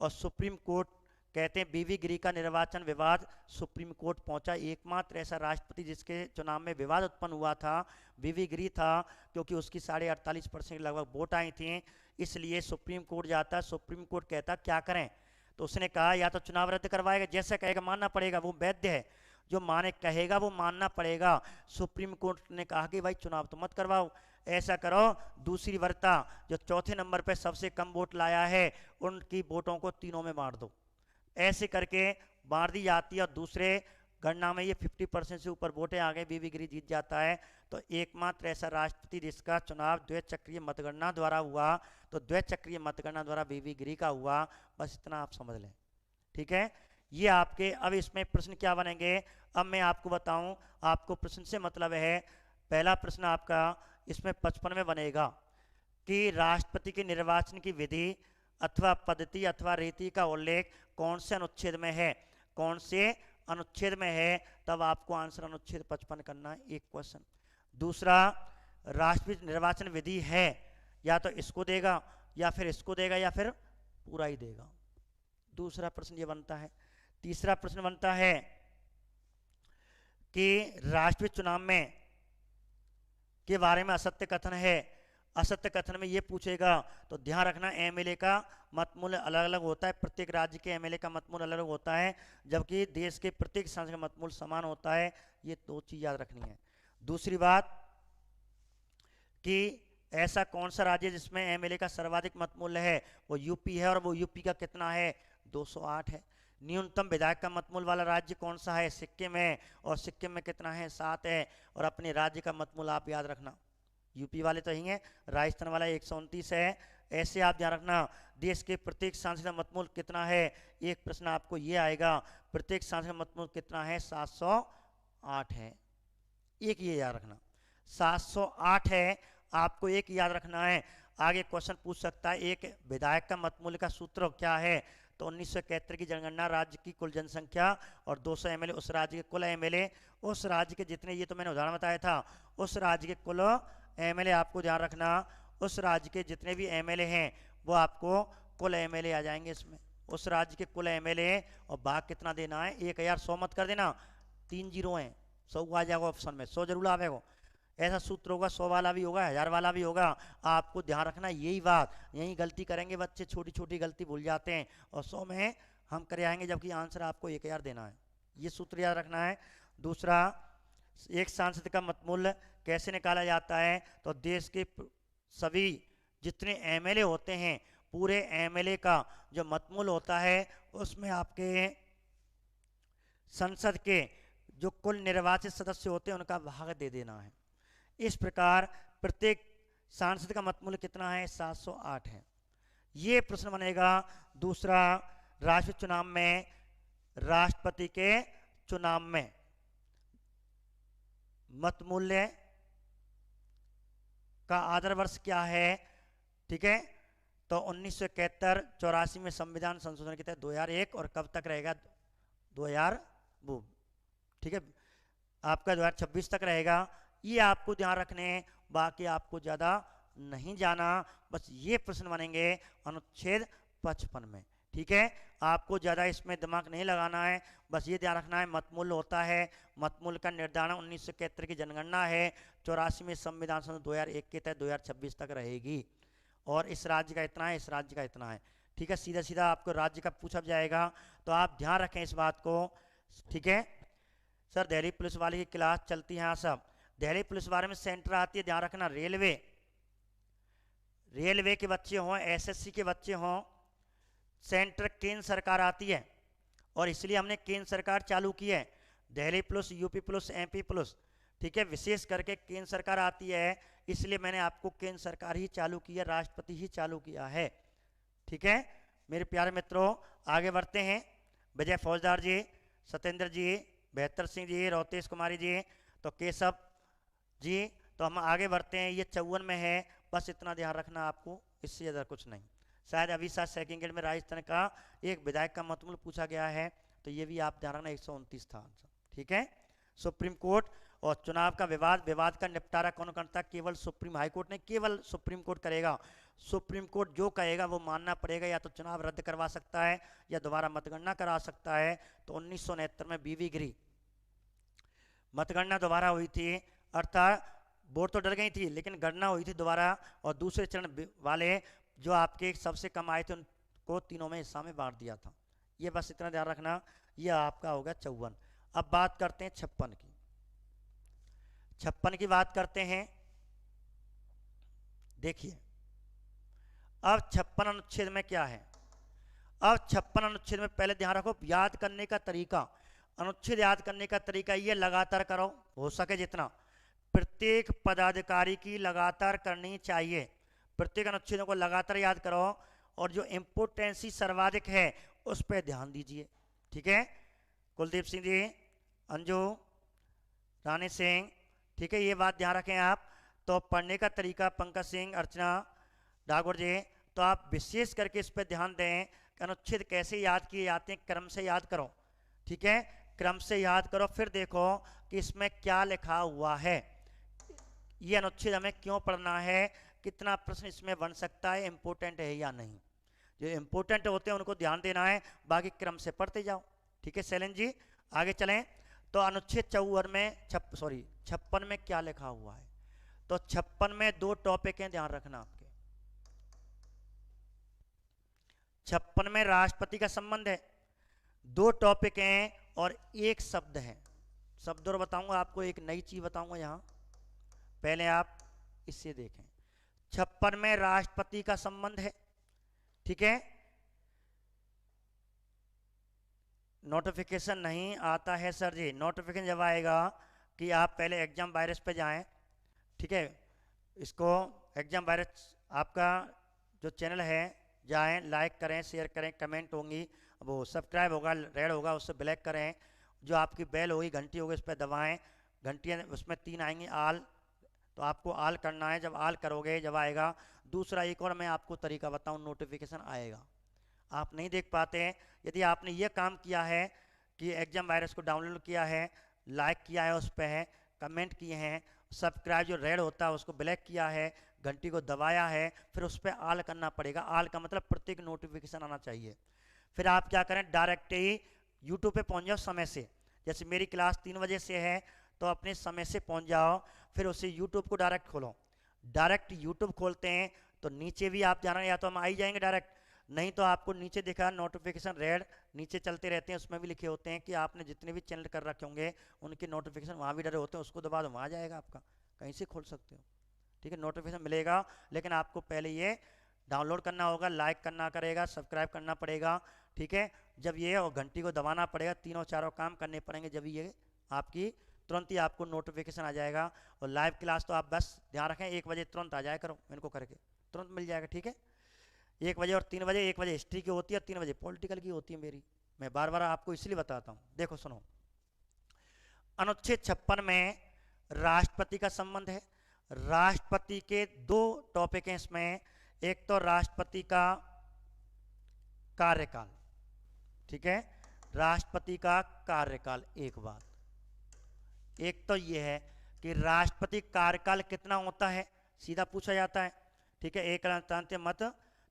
और सुप्रीम कोर्ट कहते हैं बीवी गिरी का निर्वाचन विवाद सुप्रीम कोर्ट पहुंचा, एकमात्र ऐसा राष्ट्रपति जिसके चुनाव में विवाद उत्पन्न हुआ था बीवी गिरी था, क्योंकि उसकी 48.5% लगभग वोट आई थी, इसलिए सुप्रीम कोर्ट जाता। सुप्रीम कोर्ट कहता क्या करें, तो उसने कहा या तो चुनाव रद्द करवाएगा, जैसा कहेगा मानना पड़ेगा, वो वैध है, जो माने कहेगा वो मानना पड़ेगा। सुप्रीम कोर्ट ने कहा कि भाई चुनाव तो मत करवाओ, ऐसा करो दूसरी वरीयता जो चौथे नंबर पे सबसे कम वोट लाया है उनकी वोटों को तीनों में बांट दो। ऐसे करके बांट दी जाती है, और दूसरे गणना में ये 50% से ऊपर वोटें आ गए, बीवी गिरी जीत जाता है। तो एकमात्र ऐसा राष्ट्रपति जिसका चुनाव द्वैचक्रीय मतगणना द्वारा हुआ, तो द्वैचक्रीय मतगणना द्वारा बीवी गिरी का हुआ। बस इतना आप समझ लें, ठीक है। ये आपके अब इसमें प्रश्न क्या बनेंगे, अब मैं आपको बताऊं, आपको प्रश्न से मतलब है पहला प्रश्न आपका इसमें 55 में बनेगा कि राष्ट्रपति के निर्वाचन की विधि अथवा पद्धति अथवा रीति का उल्लेख कौन से अनुच्छेद में है, कौन से अनुच्छेद में है, तब आपको आंसर अनुच्छेद 55 करना है, एक क्वेश्चन। दूसरा, राष्ट्रपति निर्वाचन विधि है, या तो इसको देगा या फिर इसको देगा या फिर पूरा ही देगा। दूसरा प्रश्न ये बनता है। तीसरा प्रश्न बनता है कि राष्ट्रपति चुनाव में के बारे में असत्य कथन है। असत्य कथन में ये पूछेगा तो ध्यान रखना एमएलए का मतमूल्य अलग अलग होता है, प्रत्येक राज्य के एमएलए का मतमूल्य अलग अलग होता है, जबकि देश के प्रत्येक सांसद का मतमूल्य समान होता है। ये दो चीज याद रखनी है। दूसरी बात कि ऐसा कौन सा राज्य जिसमें एमएलए का सर्वाधिक मतमूल्य है, वो यूपी है, और वो यूपी का कितना है, 208 है। न्यूनतम विधायक का मतमूल्य वाला राज्य कौन सा है, सिक्किम है, और सिक्किम में कितना है, 7 है। और अपने राज्य का मतमूल्य आप याद रखना, यूपी वाले तो ही है, राजस्थान वाला 129 है। ऐसे आप ध्यान रखना। देश के प्रत्येक सांसद का मतमूल्य कितना है, एक प्रश्न आपको ये आएगा, प्रत्येक सांसद का मतमूल्य कितना है, 708 है। एक ये याद रखना, 708 है, आपको एक याद रखना है। आगे क्वेश्चन पूछ सकता है एक विधायक का मतमूल्य का सूत्र क्या है, तो 1971 की जनगणना, राज्य की कुल जनसंख्या और 200 एमएलए उस राज्य के कुल एमएलए, उस राज्य के जितने, ये तो मैंने उदाहरण बताया था, उस राज्य के कुल एमएलए आपको ध्यान रखना, उस राज्य के जितने भी एमएलए हैं वो आपको कुल एमएलए आ जाएंगे इसमें, उस राज्य के कुल एमएलए, और भाग कितना देना है, 1000 मत कर देना, 3 जीरो हैं, 100 आ जाएगा ऑप्शन में, 100 जरूर आवेगा। ऐसा सूत्र होगा, 100 वाला भी होगा, 1000 वाला भी होगा। आपको ध्यान रखना यही बात, यही गलती करेंगे बच्चे, छोटी छोटी गलती भूल जाते हैं, और 100 में हम कर आएंगे, जबकि आंसर आपको 1000 देना है। ये सूत्र याद रखना है। दूसरा, एक सांसद का मतमूल्य कैसे निकाला जाता है, तो देश के सभी जितने एमएलए होते हैं, पूरे एमएलए का जो मतमूल्य होता है, उसमें आपके संसद के जो कुल निर्वाचित सदस्य होते हैं उनका भाग दे देना है। इस प्रकार प्रत्येक सांसद का मतमूल्य कितना है, 708 है। ये प्रश्न बनेगा। दूसरा, राष्ट्रपति चुनाव में, राष्ट्रपति के चुनाव में मतमूल्य का आधार वर्ष क्या है, ठीक है, तो 1971-84 में संविधान संशोधन के तहत 2001, और कब तक रहेगा, 2000 वो, ठीक है, आपका 2026 तक रहेगा। ये आपको ध्यान रखने, बाकी आपको ज़्यादा नहीं जाना, बस ये प्रश्न बनेंगे अनुच्छेद 55 में, ठीक है। आपको ज़्यादा इसमें दिमाग नहीं लगाना है, बस ये ध्यान रखना है मतमूल्य होता है, मतमूल्य का निर्धारण 1971 की जनगणना है, 84 में संविधान संशोधन 2001 के तहत 2026 तक रहेगी, और इस राज्य का इतना है, इस राज्य का इतना है, ठीक है। सीधा सीधा आपको राज्य का पूछा जाएगा, तो आप ध्यान रखें इस बात को, ठीक है। सर दिल्ली पुलिस वाले की क्लास चलती है, हाँ सब दिल्ली पुलिस वाले में सेंटर आती है, ध्यान रखना। रेलवे के बच्चे हों, एसएससी के बच्चे हों, सेंटर केंद्र सरकार आती है, और इसलिए हमने केंद्र सरकार चालू की है, Delhi police, UP police, MP police, ठीक है, विशेष करके केंद्र सरकार आती है, इसलिए मैंने आपको केंद्र सरकार ही चालू की है, राष्ट्रपति ही चालू किया है, ठीक है। मेरे प्यारे मित्रों, आगे बढ़ते हैं। विजय फौजदार जी, सत्येंद्र जी, बेहतर सिंह जी, रोतेश कुमारी जी, तो केशव जी, तो हम आगे बढ़ते हैं। ये 54 में है, बस इतना ध्यान रखना आपको, इससे ज़्यादा कुछ नहीं। शायद अभी साथ सेकंड ग्रेड में राजस्थान का एक विधायक का मतमूल्य पूछा गया है, तो ये भी आप ध्यान रखना, 129 था आंसर, ठीक है। सुप्रीम कोर्ट और चुनाव का विवाद का निपटारा कौन करता है, केवल सुप्रीम हाईकोर्ट नहीं, केवल सुप्रीम कोर्ट करेगा। सुप्रीम कोर्ट जो कहेगा वो मानना पड़ेगा, या तो चुनाव रद्द करवा सकता है या दोबारा मतगणना करा सकता है। तो 1969 में बीवी गिरी मतगणना दोबारा हुई थी, अर्थात वोट तो डर गई थी, लेकिन गणना हुई थी दोबारा, और दूसरे चरण वाले जो आपके सबसे कम आए थे उनको तीनों में हिस्सा में बांट दिया था। ये बस इतना ध्यान रखना, ये आपका होगा 54। अब बात करते हैं 56 की। 56 की बात करते हैं। देखिए अब 56 अनुच्छेद में क्या है। अब 56 अनुच्छेद में पहले ध्यान रखो, याद करने का तरीका, अनुच्छेद याद करने का तरीका ये लगातार करो, हो सके जितना, प्रत्येक पदाधिकारी की लगातार करनी चाहिए, प्रत्येक अनुच्छेदों को लगातार याद करो, और जो इम्पोर्टेंसी सर्वाधिक है उस पर ध्यान दीजिए, ठीक है। कुलदीप सिंह जी, अंजू, रानी सिंह, ठीक है, ये बात ध्यान रखें आप। तो पढ़ने का तरीका पंकज सिंह, अर्चना डागोर जी, तो आप विशेष करके इस पर ध्यान दें कि अनुच्छेद कैसे याद किए जाते हैं, क्रम से याद करो। ठीक है, क्रम से याद करो, फिर देखो कि इसमें क्या लिखा हुआ है, ये अनुच्छेद हमें क्यों पढ़ना है, कितना प्रश्न इसमें बन सकता है, इंपॉर्टेंट है या नहीं। जो इंपॉर्टेंट होते हैं उनको ध्यान देना है, बाकी क्रम से पढ़ते जाओ। ठीक है शैलेंद्र जी, आगे चलें। तो अनुच्छेद 54 में 56 में क्या लिखा हुआ है? तो 56 में दो टॉपिक हैं, ध्यान रखना आपके। 56 में राष्ट्रपति का संबंध है, दो टॉपिक हैं और एक शब्द है। शब्द और बताऊंगा आपको, एक नई चीज बताऊंगा यहां, पहले आप इससे देखें। 56 में राष्ट्रपति का संबंध है। ठीक है, नोटिफिकेशन नहीं आता है सर जी, नोटिफिकेशन जब आएगा कि आप पहले एग्जाम वायरस पे जाएं। ठीक है, इसको एग्जाम वायरस आपका जो चैनल है, जाएं, लाइक करें, शेयर करें, कमेंट होंगी, वो सब्सक्राइब होगा, रेड होगा, उससे ब्लैक करें, जो आपकी बेल होगी, घंटी होगी, उस पर दबाएं। घंटी उसमें 3 आएंगी आल, तो आपको आल करना है। जब आल करोगे, जब आएगा। दूसरा एक और मैं आपको तरीका बताऊं, नोटिफिकेशन आएगा, आप नहीं देख पाते हैं। यदि आपने ये काम किया है कि एग्जाम वायरस को डाउनलोड किया है, लाइक किया है, उस पर है, कमेंट किए हैं, सब्सक्राइब जो रेड होता है उसको ब्लैक किया है, घंटी को दबाया है, फिर उस पर आल करना पड़ेगा। आल का मतलब प्रत्येक नोटिफिकेशन आना चाहिए। फिर आप क्या करें, डायरेक्ट ही यूट्यूब पे पहुंच जाओ समय से। जैसे मेरी क्लास 3 बजे से है, तो अपने समय से पहुंच जाओ, फिर उसे यूट्यूब को डायरेक्ट खोलो। डायरेक्ट यूट्यूब खोलते हैं तो नीचे भी आप जाना, या तो हम आ ही जाएंगे डायरेक्ट, नहीं तो आपको नीचे दिखा नोटिफिकेशन रेड, नीचे चलते रहते हैं, उसमें भी लिखे होते हैं कि आपने जितने भी चैनल कर रखे होंगे उनके नोटिफिकेशन वहाँ भी डरे होते हैं, उसको दबा दो, वहाँ जाएगा आपका, कहीं से खोल सकते हो। ठीक है, नोटिफिकेशन मिलेगा, लेकिन आपको पहले ये डाउनलोड करना होगा, लाइक करना करेगा, सब्सक्राइब करना पड़ेगा। ठीक है, जब ये और घंटी को दबाना पड़ेगा, तीनों चारों काम करने पड़ेंगे, जब ये आपकी तुरंत ही आपको नोटिफिकेशन आ जाएगा। और लाइव क्लास तो आप बस ध्यान रखें 1 बजे तुरंत आ जाया करो, इनको करके तुरंत मिल जाएगा। ठीक है, 1 बजे और 3 बजे, 1 बजे हिस्ट्री की होती है, 3 बजे पॉलिटिकल की होती है मेरी। मैं बार बार आपको इसलिए बताता हूँ। देखो सुनो, अनुच्छेद 56 में राष्ट्रपति का संबंध है। राष्ट्रपति के 2 टॉपिक हैं इसमें, एक तो राष्ट्रपति का कार्यकाल। ठीक है, राष्ट्रपति का कार्यकाल, एक बात, एक तो यह है कि राष्ट्रपति कार्यकाल कितना होता है, सीधा पूछा जाता है। ठीक है, एक राजनीतिक मत,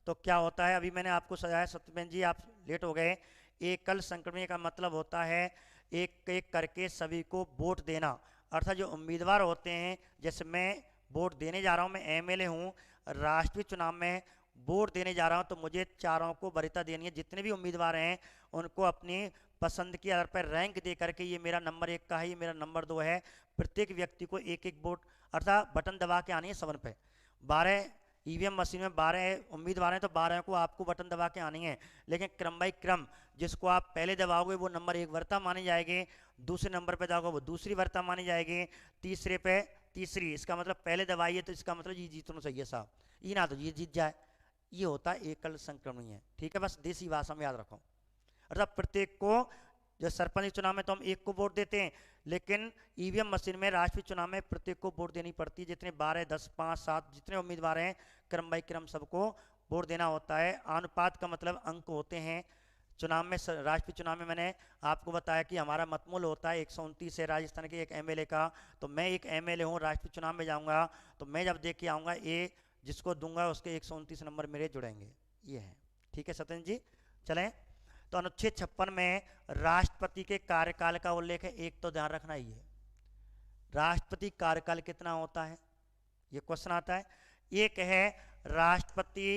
तो क्या होता है, अभी मैंने आपको सजाया, सत्यमेन जी आप लेट हो गए। एकल संक्रमण का मतलब होता है एक एक करके सभी को वोट देना, अर्थात जो उम्मीदवार होते हैं, जैसे मैं वोट देने जा रहा हूँ, मैं एमएलए हूँ, राष्ट्रीय चुनाव में वोट देने जा रहा हूँ, तो मुझे चारों को वरीयता देनी है। जितने भी उम्मीदवार हैं उनको अपनी पसंद के आधार पर रैंक दे करके, ये मेरा नंबर 1 का है, ये मेरा नंबर 2 है, प्रत्येक व्यक्ति को एक एक वोट, अर्थात बटन दबा के आनी है सबन पे। 12 ईवीएम मशीन में 12 उम्मीदवार हैं, तो 12 को आपको बटन दबा के आनी है, लेकिन क्रम बाई क्रम, जिसको आप पहले दबाओगे वो नंबर 1 वरीयता मानी जाएगी, दूसरे नंबर पे दबाओगे वो दूसरी वरीयता मानी जाएगी, तीसरे पे तीसरी। इसका मतलब पहले दबाइए तो इसका मतलब ये जीतना चाहिए साहब, ये ना तो ये जीत जाए। ये होता है एकल संक्रमणीय है। ठीक है, बस देसी भाषा में याद रखो। अर्थात प्रत्येक को, जो सरपंच चुनाव में तो हम 1 को वोट देते हैं, लेकिन ईवीएम मशीन में राष्ट्रीय चुनाव में प्रत्येक को वोट देनी पड़ती है। जितने 12, 10, 5, 7 जितने उम्मीदवार हैं, क्रम बाई क्रम सबको वोट देना होता है। अनुपात का मतलब अंक होते हैं चुनाव में। राष्ट्रीय चुनाव में मैंने आपको बताया कि हमारा मतमूल होता है 129 है, राजस्थान के एक एमएलए का, तो मैं एक एमएलए हूँ, राष्ट्रीय चुनाव में जाऊँगा, तो मैं जब देख के आऊँगा, ये जिसको दूंगा उसके 129 नंबर मेरे जुड़ेंगे, ये है। ठीक है सत्यन जी, चलें। तो अनुच्छेद 56 में राष्ट्रपति के कार्यकाल का उल्लेख है। एक तो ध्यान रखना ही है, राष्ट्रपति कार्यकाल कितना होता है, ये क्वेश्चन आता है। एक है राष्ट्रपति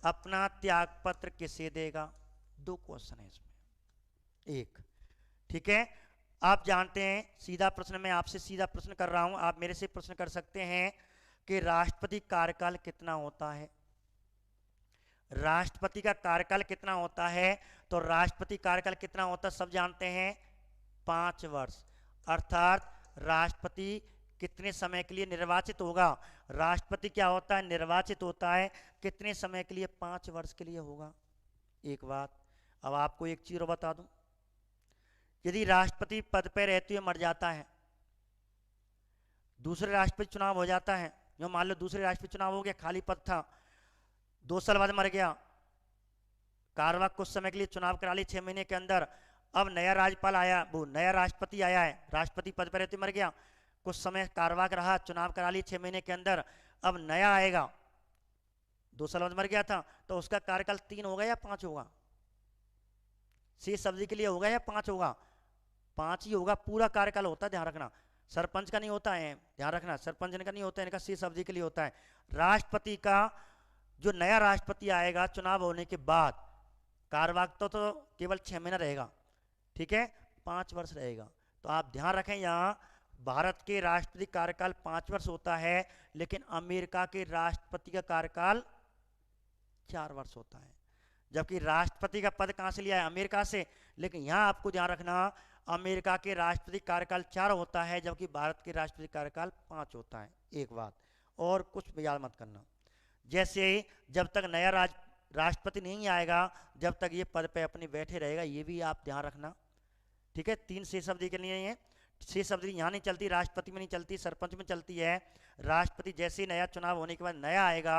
अपना त्यागपत्र किसे देगा, 2 क्वेश्चन है इसमें, एक। ठीक है, आप जानते हैं, सीधा प्रश्न, मैं आपसे सीधा प्रश्न कर रहा हूं, आप मेरे से प्रश्न कर सकते हैं कि राष्ट्रपति कार्यकाल कितना होता है। राष्ट्रपति का कार्यकाल कितना होता है, तो राष्ट्रपति कार्यकाल कितना होता है सब जानते हैं, 5 वर्ष। अर्थात राष्ट्रपति कितने समय के लिए निर्वाचित होगा, राष्ट्रपति क्या होता है, निर्वाचित होता है, कितने समय के लिए, 5 वर्ष के लिए होगा। एक बात, अब आपको एक चीज बता दूं, यदि राष्ट्रपति पद पर रहते हुए मर जाता है, दूसरे राष्ट्रपति चुनाव हो जाता है, जो मान लो दूसरे राष्ट्रपति चुनाव हो गया, खाली पद था, 2 साल बाद मर गया, कारवा कुछ समय के लिए चुनाव करा ली 6 महीने के अंदर, अब नया राज्यपाल आया, वो नया राष्ट्रपति आया है, राष्ट्रपति पद पर रहते मर गया, कुछ समय कारवा रहा, चुनाव करा ली 6 महीने के अंदर, अब नया आएगा, 2 साल बाद मर गया था, तो उसका कार्यकाल 3 होगा या 5 होगा? शेष अवधि के लिए होगा या 5 होगा? 5 ही होगा, पूरा कार्यकाल होता है, ध्यान रखना। सरपंच का नहीं होता है, ध्यान रखना, सरपंच का नहीं होता है, इनका शेष अवधि के लिए होता है। राष्ट्रपति का, जो नया राष्ट्रपति आएगा चुनाव होने के बाद, कार्यवाही तो केवल 6 महीना रहेगा, ठीक है, 5 वर्ष रहेगा। तो आप ध्यान रखें, यहाँ भारत के राष्ट्रपति कार्यकाल 5 वर्ष होता है, लेकिन अमेरिका के राष्ट्रपति का कार्यकाल 4 वर्ष होता है। जबकि राष्ट्रपति का पद कहां से लिया है? अमेरिका से। लेकिन यहां आपको ध्यान रखना, अमेरिका के राष्ट्रपति कार्यकाल 4 होता है, जबकि भारत के राष्ट्रपति कार्यकाल 5 होता है। एक बात और, कुछ भी याद मत करना, जैसे जब तक नया राष्ट्रपति नहीं आएगा, जब तक ये पद पे अपने बैठे रहेगा, ये भी आप ध्यान रखना, ठीक है। 3 शेष अवधि के लिए है, शेष अवधि यहाँ नहीं चलती, राष्ट्रपति में नहीं चलती, सरपंच में चलती है। राष्ट्रपति जैसे ही नया चुनाव होने के बाद नया आएगा,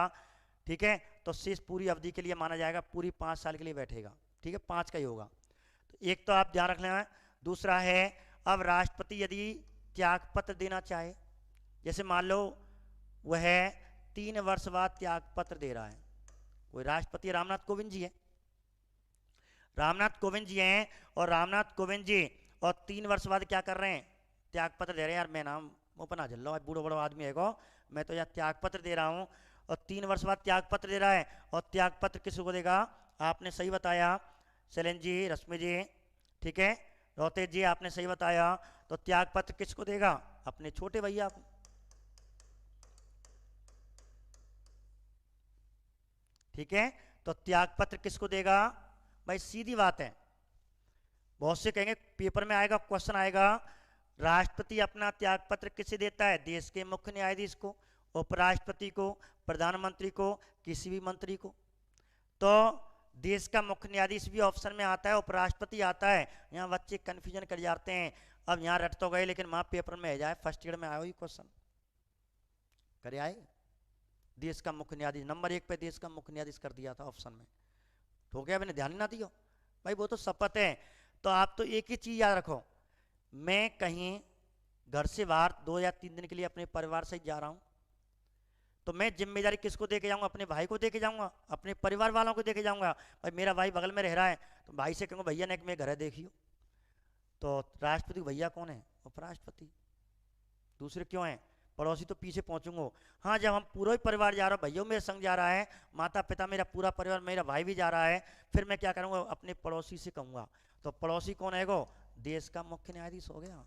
ठीक है, तो शेष पूरी अवधि के लिए माना जाएगा, पूरी 5 साल के लिए बैठेगा, ठीक है, 5 का ही होगा। तो एक तो आप ध्यान रख लेना। दूसरा है, अब राष्ट्रपति यदि त्यागपत्र देना चाहे, जैसे मान लो वह 3 वर्ष बाद त्यागपत्र दे रहा है, कोई राष्ट्रपति रामनाथ कोविंद जी है, रामनाथ कोविंद जी हैं, और रामनाथ कोविंद जी और 3 वर्ष बाद क्या कर रहे हैं? त्यागपत्र दे रहे हैं। यार मैं नाम ओपन झल रहा हूँ, बूढ़ो बड़ो आदमी है को, मैं तो यार त्यागपत्र दे रहा हूँ, और 3 वर्ष बाद त्यागपत्र दे रहा है। और त्यागपत्र किसको देगा? आपने सही बताया, शैलेंद्र जी, रश्मि जी, ठीक है, रोहतेज जी, आपने सही बताया। तो त्यागपत्र किसको देगा? अपने छोटे भैया को, ठीक है। तो त्यागपत्र किसको देगा? भाई सीधी बात है, बहुत से कहेंगे पेपर में आएगा, क्वेश्चन आएगा, राष्ट्रपति अपना त्यागपत्र किसे देता है? देश के मुख्य न्यायाधीश को, उपराष्ट्रपति को, प्रधानमंत्री को, किसी भी मंत्री को। तो देश का मुख्य न्यायाधीश भी ऑप्शन में आता है, उपराष्ट्रपति आता है। यहाँ बच्चे कंफ्यूजन कर जाते हैं। अब यहाँ रट तो गए, लेकिन वहाँ पेपर में है जाए, फर्स्ट ईयर में आया हुई क्वेश्चन करे आए, देश का मुख्य न्यायाधीश नंबर 1 पे देश का मुख्य न्यायाधीश कर दिया था ऑप्शन में, तो क्या मैंने ध्यान ही ना दिया? भाई वो तो शपथ है। तो आप तो एक ही चीज याद रखो, मैं कहीं घर से बाहर 2 या 3 दिन के लिए अपने परिवार से जा रहा हूं, तो मैं जिम्मेदारी किसको दे के जाऊंगा? अपने भाई को दे के जाऊंगा, अपने परिवार वालों को दे के जाऊंगा। भाई मेरा भाई बगल में रह रहा है, तो भाई से कहूँगा भैया ने मेरे घर है देखियो। तो राष्ट्रपति भैया कौन है? उपराष्ट्रपति। दूसरे क्यों हैं? पड़ोसी तो पीछे पहुंचूंगा। हाँ, जब हम पूरा ही परिवार जा रहा है, भैया मेरे संग जा रहा है, माता पिता, मेरा पूरा परिवार, मेरा भाई भी जा रहा है, फिर मैं क्या करूंगा? अपने पड़ोसी से कहूंगा। तो पड़ोसी कौन है गो? देश का मुख्य न्यायाधीश हो गया,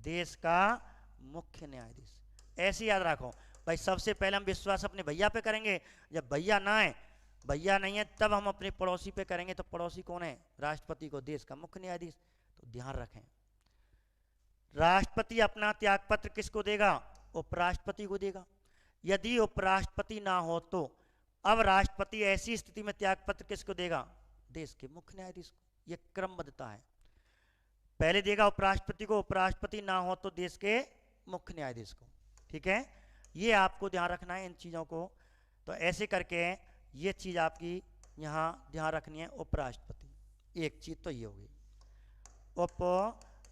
देश का मुख्य न्यायाधीश। ऐसे याद रखो भाई, सबसे पहले हम विश्वास अपने भैया पे करेंगे, जब भैया ना है, भैया नहीं है, तब हम अपने पड़ोसी पे करेंगे। तो पड़ोसी कौन है? राष्ट्रपति को, देश का मुख्य न्यायाधीश। तो ध्यान रखें, राष्ट्रपति अपना त्यागपत्र किसको देगा? उपराष्ट्रपति को देगा। यदि उपराष्ट्रपति ना हो तो अब राष्ट्रपति ऐसी स्थिति में त्यागपत्र किसको देगा? देश के मुख्य न्यायाधीश को। यह क्रमबद्धता है, पहले देगा उपराष्ट्रपति को, उपराष्ट्रपति ना हो तो देश के मुख्य न्यायाधीश को, ठीक है। ये आपको ध्यान रखना है इन चीजों को। तो ऐसे करके ये चीज आपकी यहां ध्यान रखनी है। उपराष्ट्रपति, एक चीज तो ये होगी,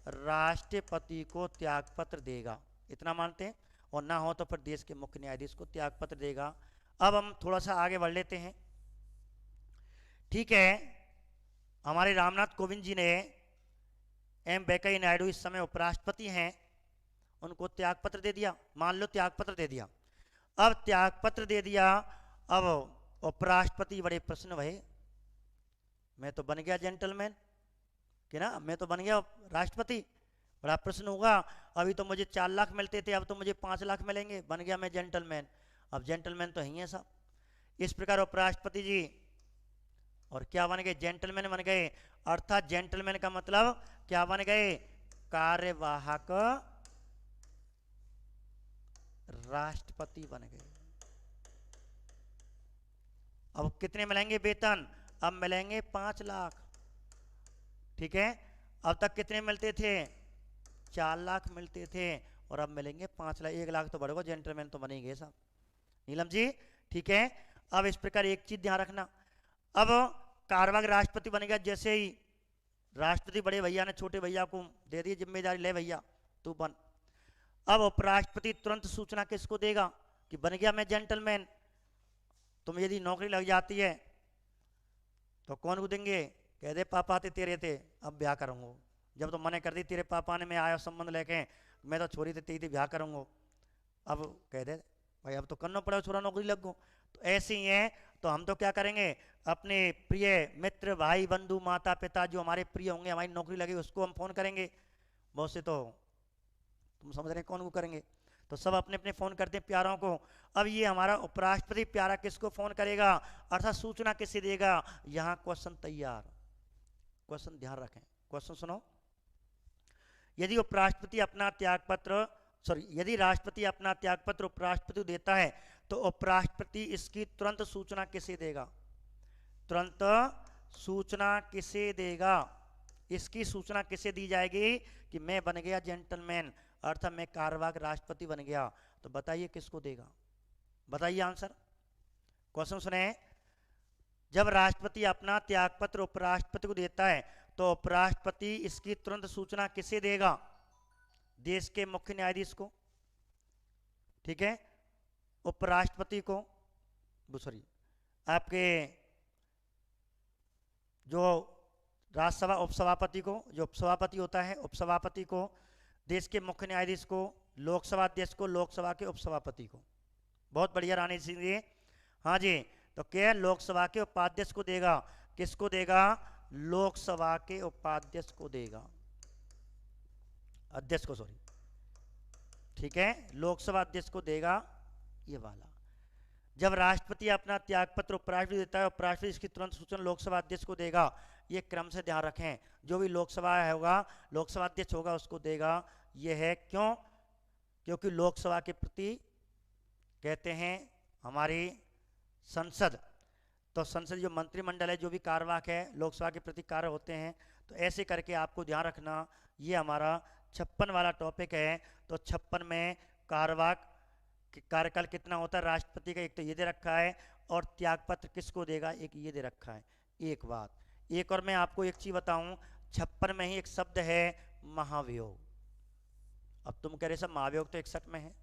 उपराष्ट्रपति को त्यागपत्र देगा, इतना मानते हैं, और ना हो तो फिर देश के मुख्य न्यायाधीश को त्यागपत्र देगा। अब हम थोड़ा सा आगे बढ़ लेते हैं, ठीक है। हमारे रामनाथ कोविंद जी ने, एम वेंकैया नायडू इस समय उपराष्ट्रपति हैं, उनको त्यागपत्र दे दिया। मान लो त्यागपत्र दे दिया, अब त्यागपत्र दे दिया, अब उपराष्ट्रपति बड़े प्रश्न भये, मैं तो बन गया जेंटलमैन कि ना, मैं तो बन गया राष्ट्रपति, बड़ा प्रश्न होगा। अभी तो मुझे 4 लाख मिलते थे, अब तो मुझे 5 लाख मिलेंगे, बन गया मैं जेंटलमैन। अब जेंटलमैन तो ही है सब। इस प्रकार उपराष्ट्रपति जी और क्या बन गए? जेंटलमैन बन गए। अर्थात जेंटलमैन का मतलब क्या बन गए? कार्यवाहक राष्ट्रपति बन गए। अब कितने मिलेंगे वेतन? अब मिलेंगे 5 लाख, ठीक है। अब तक कितने मिलते थे? 4 लाख मिलते थे, और अब मिलेंगे 5 लाख। 1 लाख तो बढ़ेगा, जेंटलमैन तो बनेंगे साहब। नीलम जी ठीक है। अब इस प्रकार एक चीज ध्यान रखना, अब कार्यवाहक राष्ट्रपति बन गया, जैसे ही राष्ट्रपति बड़े भैया ने छोटे भैया को दे दी जिम्मेदारी, ले भैया तू बन। अब उपराष्ट्रपति तुरंत सूचना किसको देगा कि बन गया मैं जेंटलमैन। तुम यदि नौकरी लग जाती है तो कौन को देंगे, कह दे पापा थे तेरे थे अब ब्याह करूंगा। जब तो मने कर दी तेरे पापा ने, मैं आया संबंध लेके, मैं तो छोरी थे तेरी ब्याह करूंगा। अब कह दे भाई अब तो करना पड़ेगा, छोरा नौकरी लग गो। तो ऐसे ही है, तो हम तो क्या करेंगे, अपने प्रिय मित्र भाई बंधु माता पिता जो हमारे प्रिय होंगे, हमारी नौकरी लगी, उसको हम फोन करेंगे। बहुत से तो तुम समझ रहे हैं कौन को करेंगे, तो सब अपने अपने फोन करते हैं प्यारों को। अब ये हमारा उपराष्ट्रपति प्यारा किसको फोन करेगा, अर्थात सूचना किसे देगा। यहां क्वेश्चन तैयार, क्वेश्चन ध्यान रखें, क्वेश्चन सुनो। यदि उपराष्ट्रपति अपना त्यागपत्र यदि राष्ट्रपति अपना त्यागपत्र उपराष्ट्रपति को देता है तो उपराष्ट्रपति इसकी तुरंत सूचना किसे देगा, तुरंत सूचना किसे देगा, इसकी सूचना किसे दी जाएगी कि मैं बन गया जेंटलमैन, अर्थात मैं कार्यवाहक राष्ट्रपति बन गया। तो बताइए किसको देगा, बताइए आंसर। क्वेश्चन सुने, जब राष्ट्रपति अपना त्यागपत्र उपराष्ट्रपति को देता है तो उपराष्ट्रपति इसकी तुरंत सूचना किसे देगा, देश के मुख्य न्यायाधीश को, ठीक है, उपराष्ट्रपति को, सॉरी आपके जो राज्यसभा उपसभापति को, जो उपसभापति होता है उपसभापति को, देश के मुख्य न्यायाधीश को, लोकसभा अध्यक्ष को, लोकसभा के उपसभापति को। बहुत बढ़िया रानी सिंह जी, हाँ जी। तो क्या लोकसभा के उपाध्यक्ष को देगा, किसको देगा, लोकसभा के उपाध्यक्ष को देगा, अध्यक्ष को सॉरी, ठीक है, लोकसभा अध्यक्ष को देगा ये वाला। जब राष्ट्रपति अपना त्यागपत्र उपराष्ट्रपति देता है, उपराष्ट्रपति इसकी तुरंत सूचना लोकसभा अध्यक्ष को देगा। ये क्रम से ध्यान रखें, जो भी लोकसभा होगा, लोकसभा अध्यक्ष होगा उसको देगा। ये है क्यों, क्योंकि लोकसभा के प्रति कहते हैं हमारी संसद, तो संसद जो मंत्रिमंडल है, जो भी कार्यवाहक है, लोकसभा के प्रति कार्य होते हैं। तो ऐसे करके आपको ध्यान रखना, ये हमारा 56 वाला टॉपिक है। तो 56 में कार्यवाहक कार्यकाल कितना होता है राष्ट्रपति का, एक तो ये दे रखा है, और त्यागपत्र किसको देगा एक ये दे रखा है। एक बात, एक और मैं आपको एक चीज बताऊं, 56 में ही एक शब्द है महाभियोग। अब तुम कह रहे सब महाभियोग तो 61 में है,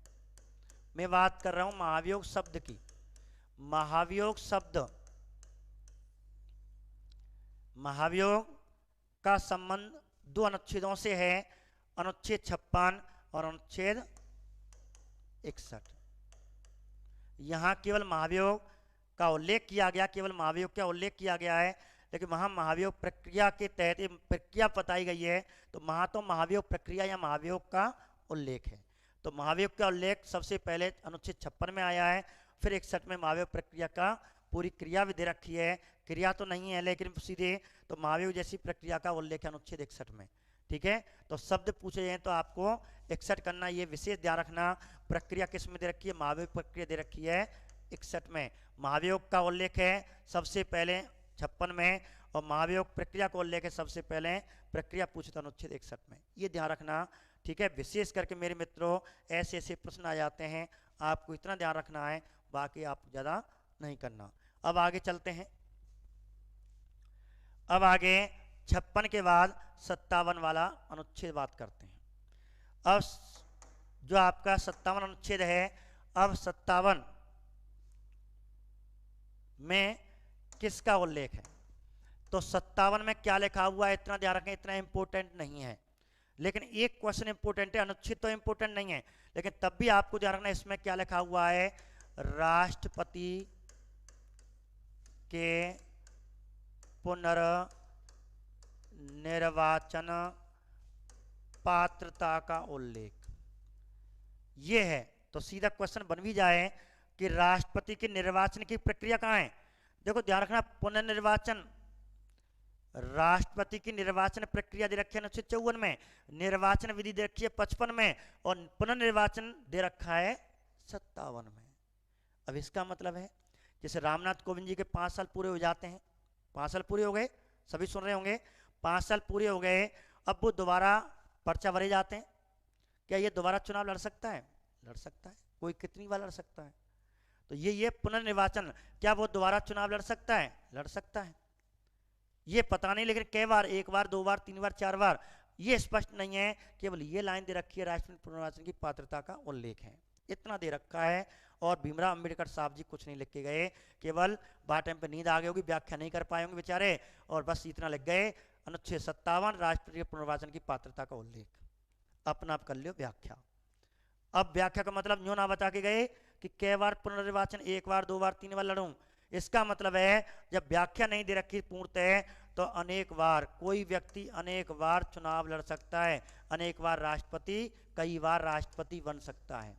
मैं बात कर रहा हूं महाभियोग शब्द की। महाभियोग शब्द, महाभियोग का संबंध 2 अनुच्छेदों से है, अनुच्छेद 56 और अनुच्छेद 61। यहां केवल महाभियोग का उल्लेख किया गया, केवल महाभियोग का उल्लेख किया गया है, लेकिन वहां महाभियोग प्रक्रिया के तहत प्रक्रिया बताई गई है। तो वहां तो महाभियोग प्रक्रिया या महाभियोग का उल्लेख है। तो महाभियोग का उल्लेख सबसे पहले अनुच्छेद 56 में आया है, फिर 61 में महाभियोग प्रक्रिया का पूरी क्रिया भी दे रखी है, क्रिया तो नहीं है लेकिन सीधे तो महाभियोग जैसी प्रक्रिया का उल्लेख है अनुच्छेद 61 में, ठीक है। तो शब्द पूछे जाए तो आपको 61 करना, ये विशेष ध्यान रखना। प्रक्रिया किस में दे रखी है, महाभियोग प्रक्रिया दे रखी है 61 में। महाभियोग का उल्लेख है सबसे पहले 56 में, और महाभियोग प्रक्रिया का उल्लेख है सबसे पहले प्रक्रिया पूछता अनुच्छेद 61 में। ये ध्यान रखना, ठीक है। विशेष करके मेरे मित्रों ऐसे ऐसे प्रश्न आ जाते हैं, आपको इतना ध्यान रखना है, बाकी आप ज्यादा नहीं करना। अब आगे चलते हैं, अब आगे 56 के बाद 57 वाला अनुच्छेद बात करते हैं। अब जो आपका 57 अनुच्छेद है, अब 57 में किसका उल्लेख है, तो 57 में क्या लिखा हुआ है इतना ध्यान रखें, इतना इंपॉर्टेंट नहीं है, लेकिन एक क्वेश्चन इंपॉर्टेंट है। अनुच्छेद तो इंपॉर्टेंट नहीं है, लेकिन तब भी आपको ध्यान रखना इसमें क्या लिखा हुआ है, राष्ट्रपति के पुनर्निर्वाचन पात्रता का उल्लेख, ये है। तो सीधा क्वेश्चन बन भी जाए कि राष्ट्रपति के निर्वाचन की प्रक्रिया कहां है। देखो ध्यान रखना, पुनर्निर्वाचन, राष्ट्रपति की निर्वाचन प्रक्रिया दे रखी है अनुच्छेद 54 में, निर्वाचन विधि दे रखी है 55 में, और पुनर्निर्वाचन दे रखा है 57 में। अब इसका मतलब है जैसे रामनाथ कोविंद जी के 5 साल पूरे हो जाते हैं, 5 साल पूरे हो गए, सभी सुन रहे होंगे, 5 साल पूरे हो गए, अब वो दोबारा पर्चा भरे जाते हैं, क्या ये दोबारा चुनाव लड़ सकता है? लड़ सकता है। कोई कितनी बार लड़ सकता है? तो ये पुनर्निर्वाचन, क्या वो दोबारा चुनाव लड़ सकता है? लड़ सकता है। ये पता नहीं, लेकिन कई बार, एक बार, दो बार, तीन बार, चार बार, ये स्पष्ट नहीं है। केवल ये लाइन दे रखी है, राष्ट्रपति पुनर्निर्वाचन की पात्रता का उल्लेख है, इतना दे रखा है। और भीमराव अंबेडकर साहब जी कुछ नहीं लिख के गए, केवल बात टाइम पे नींद आ गई होगी, व्याख्या नहीं कर पाए होंगे बेचारे, और बस इतना लिख गए, अनुच्छेद 57 राष्ट्रपति पुनर्निर्वाचन की पात्रता का उल्लेख। अपना आप कर लियो व्याख्या। अब व्याख्या का मतलब न्यू ना बता के गए कि कई बार पुनर्निर्वाचन, एक बार, दो बार, तीन बार लड़ूं। इसका मतलब है जब व्याख्या नहीं दे रखी पूर्णतः, तो अनेक बार कोई व्यक्ति अनेक बार चुनाव लड़ सकता है। अनेक बार राष्ट्रपति, कई बार राष्ट्रपति बन सकता है।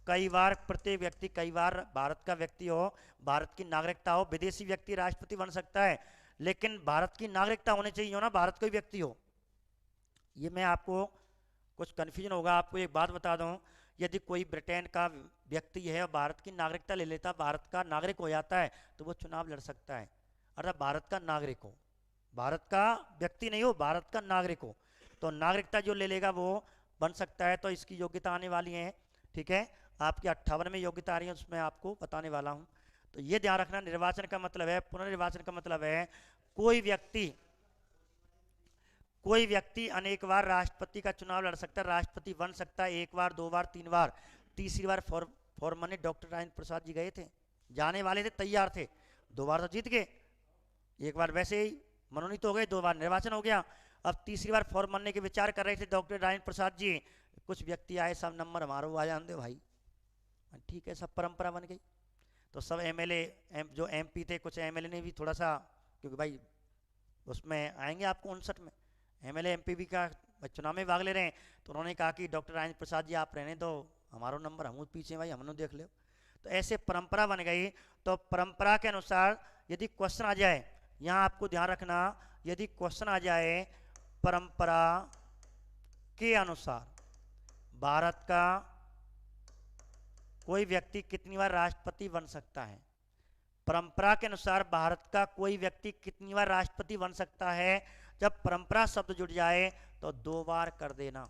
कई बार प्रत्येक व्यक्ति, कई बार भारत का व्यक्ति हो, भारत की नागरिकता हो, विदेशी व्यक्ति राष्ट्रपति बन सकता है, लेकिन भारत की नागरिकता होनी चाहिए हो ना, भारत कोई व्यक्ति हो। ये मैं आपको कुछ कन्फ्यूजन होगा, आपको एक बात बता दूं, यदि कोई ब्रिटेन का व्यक्ति है और भारत की नागरिकता ले लेता, भारत का नागरिक हो जाता है, तो वो चुनाव लड़ सकता है। अर्थात भारत का नागरिक हो, भारत का व्यक्ति नहीं हो, भारत का नागरिक हो, तो नागरिकता जो ले लेगा वो बन सकता है। तो इसकी योग्यता आने वाली है, ठीक है, आपकी 58 में योग्यता आ रही है, उसमें आपको बताने वाला हूँ। तो ये ध्यान रखना, निर्वाचन का मतलब है, पुनर्निर्वाचन का मतलब है कोई व्यक्ति अनेक बार राष्ट्रपति का चुनाव लड़ सकता है, राष्ट्रपति बन सकता है, एक बार, दो बार, तीन बार। तीसरी बार फॉर्मली डॉक्टर राजेंद्र प्रसाद जी गए थे, जाने वाले थे, तैयार थे, दो बार तो जीत गए, एक बार वैसे ही मनोनीत हो गए, दो बार निर्वाचन हो गया। अब तीसरी बार फॉर्म बनने के विचार कर रहे थे डॉक्टर राजेंद्र प्रसाद जी, कुछ व्यक्ति आए, सब नंबर हमारा आ जान दे भाई, ठीक है, सब परंपरा बन गई। तो सब एमएलए, जो एमपी थे, कुछ एमएलए ने भी थोड़ा सा, क्योंकि भाई उसमें आएंगे आपको 59 में, एमएलए एमपी भी का चुनाव में भाग ले रहे हैं, तो उन्होंने कहा कि डॉक्टर राजेंद्र प्रसाद जी आप रहने दो, हमारा नंबर हम पीछे भाई, हमने देख लो। तो ऐसे परंपरा बन गई। तो परंपरा के अनुसार यदि क्वेश्चन आ जाए, यहाँ आपको ध्यान रखना, यदि क्वेश्चन आ जाए परंपरा के अनुसार भारत का कोई व्यक्ति कितनी बार राष्ट्रपति बन सकता है, परंपरा के अनुसार भारत का कोई व्यक्ति कितनी बार राष्ट्रपति बन सकता है, जब परंपरा शब्द जुड़ जाए तो दो बार कर देना।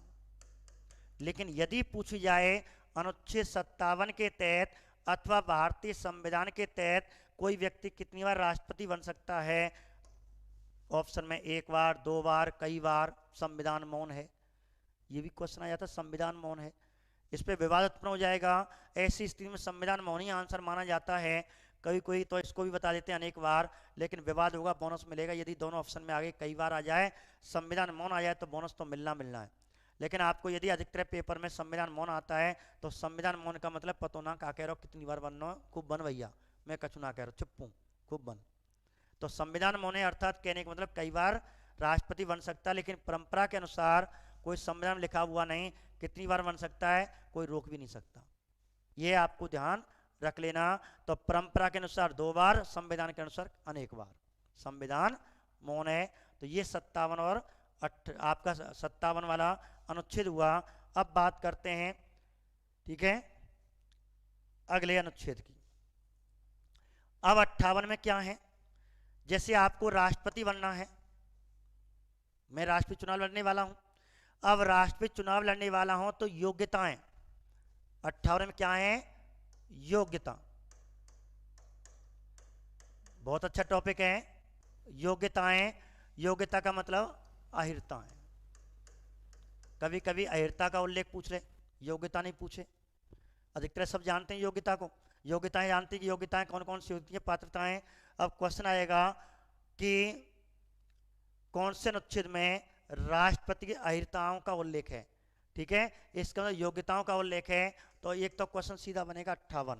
लेकिन यदि पूछी जाए अनुच्छेद 57 के तहत अथवा भारतीय संविधान के तहत कोई व्यक्ति कितनी बार राष्ट्रपति बन सकता है, ऑप्शन में एक बार, दो बार, कई बार, संविधान मौन है, ये भी क्वेश्चन आ जाता है, संविधान मौन है, इस पे विवाद उत्पन्न हो जाएगा। ऐसी स्थिति में संविधान मौन ही आंसर माना जाता है। कभी कोई तो इसको भी बता देते हैं अनेक बार, लेकिन विवाद होगा, बोनस मिलेगा यदि दोनों ऑप्शन में आगे कई बार आ जाए, संविधान मौन आ जाए तो बोनस तो मिलना है। लेकिन आपको यदि अधिकतर पेपर में संविधान मौन आता है, तो संविधान मौन का मतलब पतो ना का कह रहा हो कितनी बार बनना, खूब बन भैया, मैं कछु ना कह रहा हूँ, चुप्पू खूब बन। तो संविधान मौन है, अर्थात कहने का मतलब कई बार राष्ट्रपति बन सकता है, लेकिन परंपरा के अनुसार कोई संविधान लिखा हुआ नहीं, कितनी बार बन सकता है, कोई रोक भी नहीं सकता, ये आपको ध्यान रख लेना। तो परंपरा के अनुसार दो बार, संविधान के अनुसार अनेक बार, संविधान मौन है। तो ये 57 और आपका 57 वाला अनुच्छेद हुआ। अब बात करते हैं, ठीक है, अगले अनुच्छेद की। अब 58 में क्या है, जैसे आपको राष्ट्रपति बनना है, मैं राष्ट्रपति चुनाव लड़ने वाला हूं, अब राष्ट्रपति चुनाव लड़ने वाला हूं तो योग्यताएं 58 में क्या है, योग्यता, बहुत अच्छा टॉपिक है, योग्यताएं। योग्यता का मतलब अहिर्ता है, कभी कभी अहिर्ता का उल्लेख पूछ ले, योग्यता नहीं पूछे। अधिकतर सब जानते हैं योग्यता को, योग्यताएं जानते हैं कि योग्यताएं कौन कौन सी होती हैं, पात्रताएं। अब क्वेश्चन आएगा कि कौन से अनुच्छेद में राष्ट्रपति की अहिर्ताओं का उल्लेख है, ठीक है, इसका मतलब योग्यताओं का उल्लेख है। तो एक तो क्वेश्चन सीधा बनेगा 58,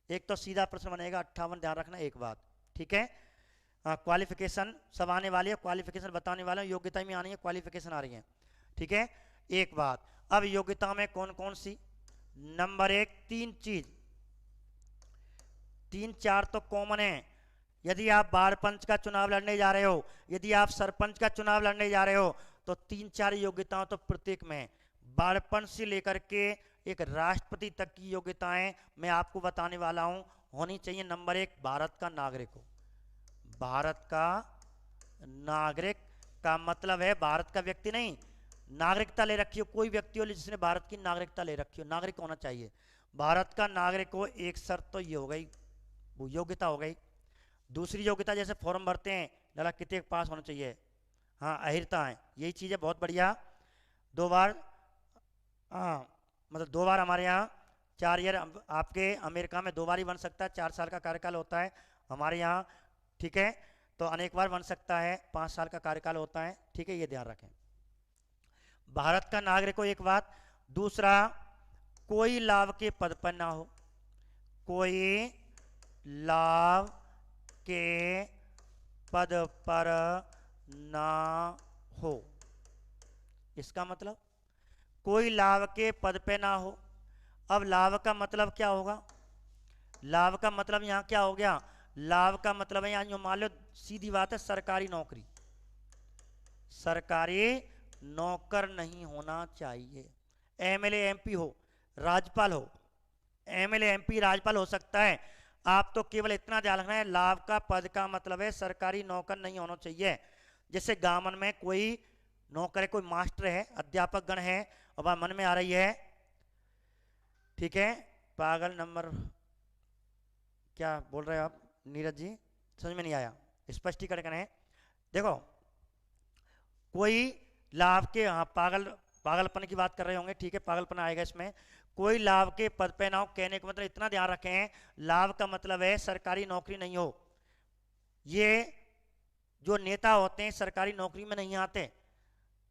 एक तो सीधा प्रश्न बनेगा 58, ध्यान रखना एक बात, ठीक है। क्वालिफिकेशन सब आने वाली है, क्वालिफिकेशन बताने वाले हैं, योग्यता में आनी है, क्वालिफिकेशन आ रही है, ठीक है, एक बात। अब योग्यता में कौन कौन सी, नंबर एक, तीन चीज, तीन चार तो कॉमन है। यदि आप बाढ़ पंच का चुनाव लड़ने जा रहे हो, यदि आप सरपंच का चुनाव लड़ने जा रहे हो, तो तीन चार योग्यताओं तो प्रत्येक में, बाढ़ पंच से लेकर के एक राष्ट्रपति तक की योग्यताएं मैं आपको बताने वाला हूं, होनी चाहिए। नंबर एक, भारत का नागरिक हो, भारत का नागरिक का मतलब है भारत का व्यक्ति नहीं, नागरिकता ले रखी हो, कोई व्यक्ति हो जिसने भारत की नागरिकता ले रखी हो, नागरिक होना चाहिए, भारत का नागरिक हो, एक शर्त तो ये हो गई, वो योग्यता हो गई। दूसरी योग्यता जैसे फॉर्म भरते हैं लड़ा कितने पास होना चाहिए, हाँ अहिर्ता है, यही चीज़ है, बहुत बढ़िया। 2 बार, हाँ मतलब 2 बार हमारे यहाँ 4 ईयर, आपके अमेरिका में 2 बार ही बन सकता है, 4 साल का कार्यकाल होता है, हमारे यहाँ ठीक है तो अनेक बार बन सकता है, 5 साल का कार्यकाल होता है, ठीक है, ये ध्यान रखें। भारत का नागरिक हो, एक बात। दूसरा, कोई लाभ के पद पर ना हो, कोई लाभ के पद पर ना हो, इसका मतलब कोई लाभ के पद पे ना हो। अब लाभ का मतलब क्या होगा, लाभ का मतलब यहाँ क्या हो गया, लाभ का मतलब है यहाँ जो मान लो सीधी बात है सरकारी नौकरी, सरकारी नौकर नहीं होना चाहिए। एमएलए एमपी हो, राज्यपाल हो, एमएलए एमपी राज्यपाल हो सकता है, आप तो केवल इतना ध्यान रखना है लाभ का पद का मतलब है सरकारी नौकर नहीं होना चाहिए। जैसे गामन में कोई नौकर है, कोई मास्टर है, अध्यापक गण है, और वह मन में आ रही है, ठीक है, पागल नंबर क्या बोल रहे हो आप नीरज जी, समझ में नहीं आया, स्पष्टीकरण करें। देखो कोई लाभ के, हाँ पागलपन की बात कर रहे होंगे, ठीक है, पागलपन आएगा इसमें। कोई लाभ के पद पे ना हो, कहने का मतलब इतना ध्यान रखें, लाभ का मतलब है सरकारी नौकरी नहीं हो। ये जो नेता होते हैं सरकारी नौकरी में नहीं आते,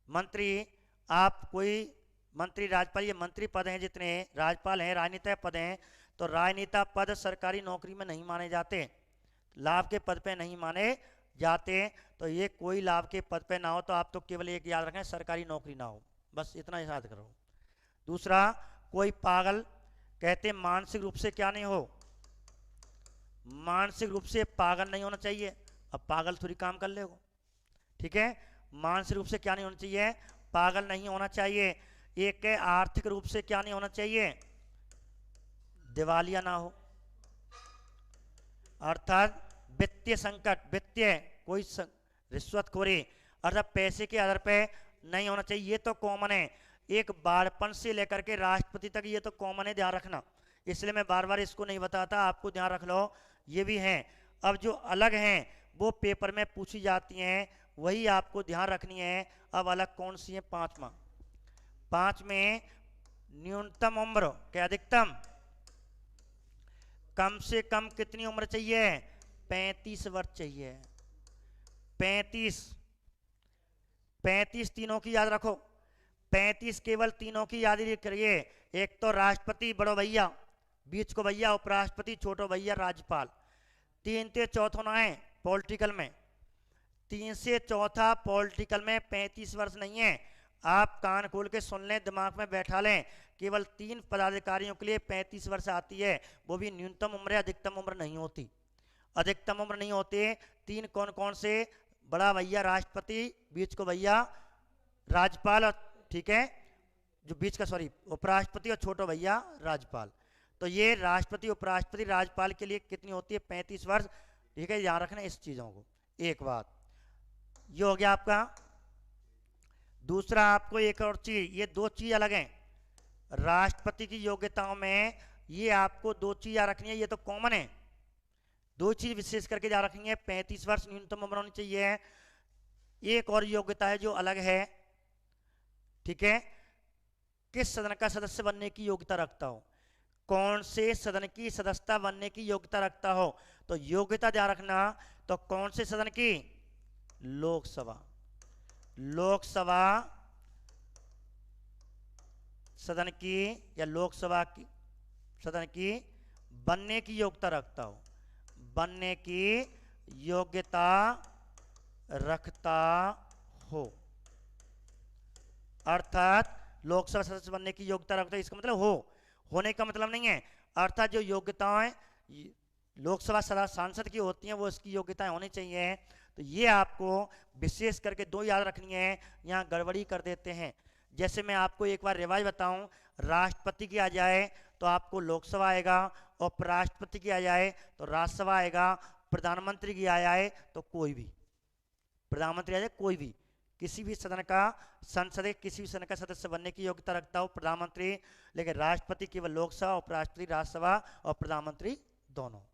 मंत्री, आप कोई मंत्री राज्यपाल, ये मंत्री पद हैं जितने राज्यपाल हैं, राजनीतिक पद हैं, तो राजनेता पद सरकारी नौकरी में नहीं माने जाते, लाभ के पद पे नहीं माने जाते। तो ये कोई लाभ के पद पे ना हो, तो आप तो केवल एक याद रखें सरकारी नौकरी ना हो, बस इतना याद करो। दूसरा, कोई पागल, कहते मानसिक रूप से क्या नहीं हो, मानसिक रूप से पागल नहीं होना चाहिए। अब पागल थोड़ी काम कर लेगो, ठीक है, मानसिक रूप से क्या नहीं होना चाहिए, पागल नहीं होना चाहिए। एक है आर्थिक रूप से क्या नहीं होना चाहिए, दिवालिया ना हो, अर्थात वित्तीय संकट, वित्तीय कोई रिश्वतखोरी अर्थात पैसे के आधार पे नहीं होना चाहिए, ये तो कॉमन है। एक बाढ़पन से लेकर के राष्ट्रपति तक ये तो कॉमन है, ध्यान रखना, इसलिए मैं बार बार इसको नहीं बताता, आपको ध्यान रख लो, ये भी हैं। अब जो अलग हैं वो पेपर में पूछी जाती हैं, वही आपको ध्यान रखनी है। अब अलग कौन सी है, 5 में न्यूनतम उम्र के अधिकतम, कम से कम कितनी उम्र चाहिए, 35 वर्ष चाहिए, 35 तीनों की याद रखो, 35 केवल तीनों की याद करिए। एक तो राष्ट्रपति बड़ो भैया, बीच को भैया उपराष्ट्रपति, छोटो भैया राज्यपाल। 3 से चौथा ना है पॉलिटिकल में, 3 से चौथा पॉलिटिकल में 35 वर्ष नहीं है। आप कान खोल के सुन लें, दिमाग में बैठा लें, केवल 3 पदाधिकारियों के लिए 35 वर्ष आती है, वो भी न्यूनतम उम्र है, अधिकतम उम्र नहीं होती, अधिकतम उम्र नहीं होती। 3 कौन कौन से, बड़ा भैया राष्ट्रपति, बीच को भैया राज्यपाल, और ठीक है जो बीच का सॉरी उपराष्ट्रपति, और छोटो भैया राज्यपाल। तो ये राष्ट्रपति उपराष्ट्रपति राज्यपाल के लिए कितनी होती है, 35 वर्ष, ठीक है, याद रखना इस चीज़ों को। एक बात ये हो गया आपका। दूसरा आपको एक और चीज, ये 2 चीज अलग हैं, राष्ट्रपति की योग्यताओं में ये आपको 2 चीज याद रखनी है, ये तो कॉमन है, 2 चीज विशेष करके याद रखनी है, 35 वर्ष न्यूनतम उम्र होनी चाहिए। एक और योग्यता है जो अलग है, ठीक है, किस सदन का सदस्य बनने की योग्यता रखता हो, कौन से सदन की सदस्यता बनने की योग्यता रखता हो। तो योग्यता ध्यान रखना, तो कौन से सदन की, लोकसभा, लोकसभा सदन की या लोकसभा की सदन की बनने की योग्यता रखता हो, बनने की योग्यता रखता हो, अर्थात लोकसभा सदस्य बनने की योग्यता रखता है, इसका मतलब हो, होने का मतलब नहीं है, अर्थात जो योग्यताएं लोकसभा सांसद की होती हैं वो इसकी योग्यताएं होनी चाहिए। तो ये आपको विशेष करके 2 याद रखनी है, यहाँ गड़बड़ी कर देते हैं। जैसे मैं आपको एक बार रिवाइज बताऊं, राष्ट्रपति की आ जाए तो आपको लोकसभा आएगा, और उपराष्ट्रपति की आ जाए तो राज्यसभा आएगा, प्रधानमंत्री की आ जाए तो कोई भी, प्रधानमंत्री आ जाए कोई भी, किसी भी सदन का संसद के किसी भी सदन का सदस्य बनने की योग्यता रखता हो प्रधानमंत्री, लेकिन राष्ट्रपति केवल लोकसभा, उपराष्ट्रपति राज्यसभा और प्रधानमंत्री दोनों।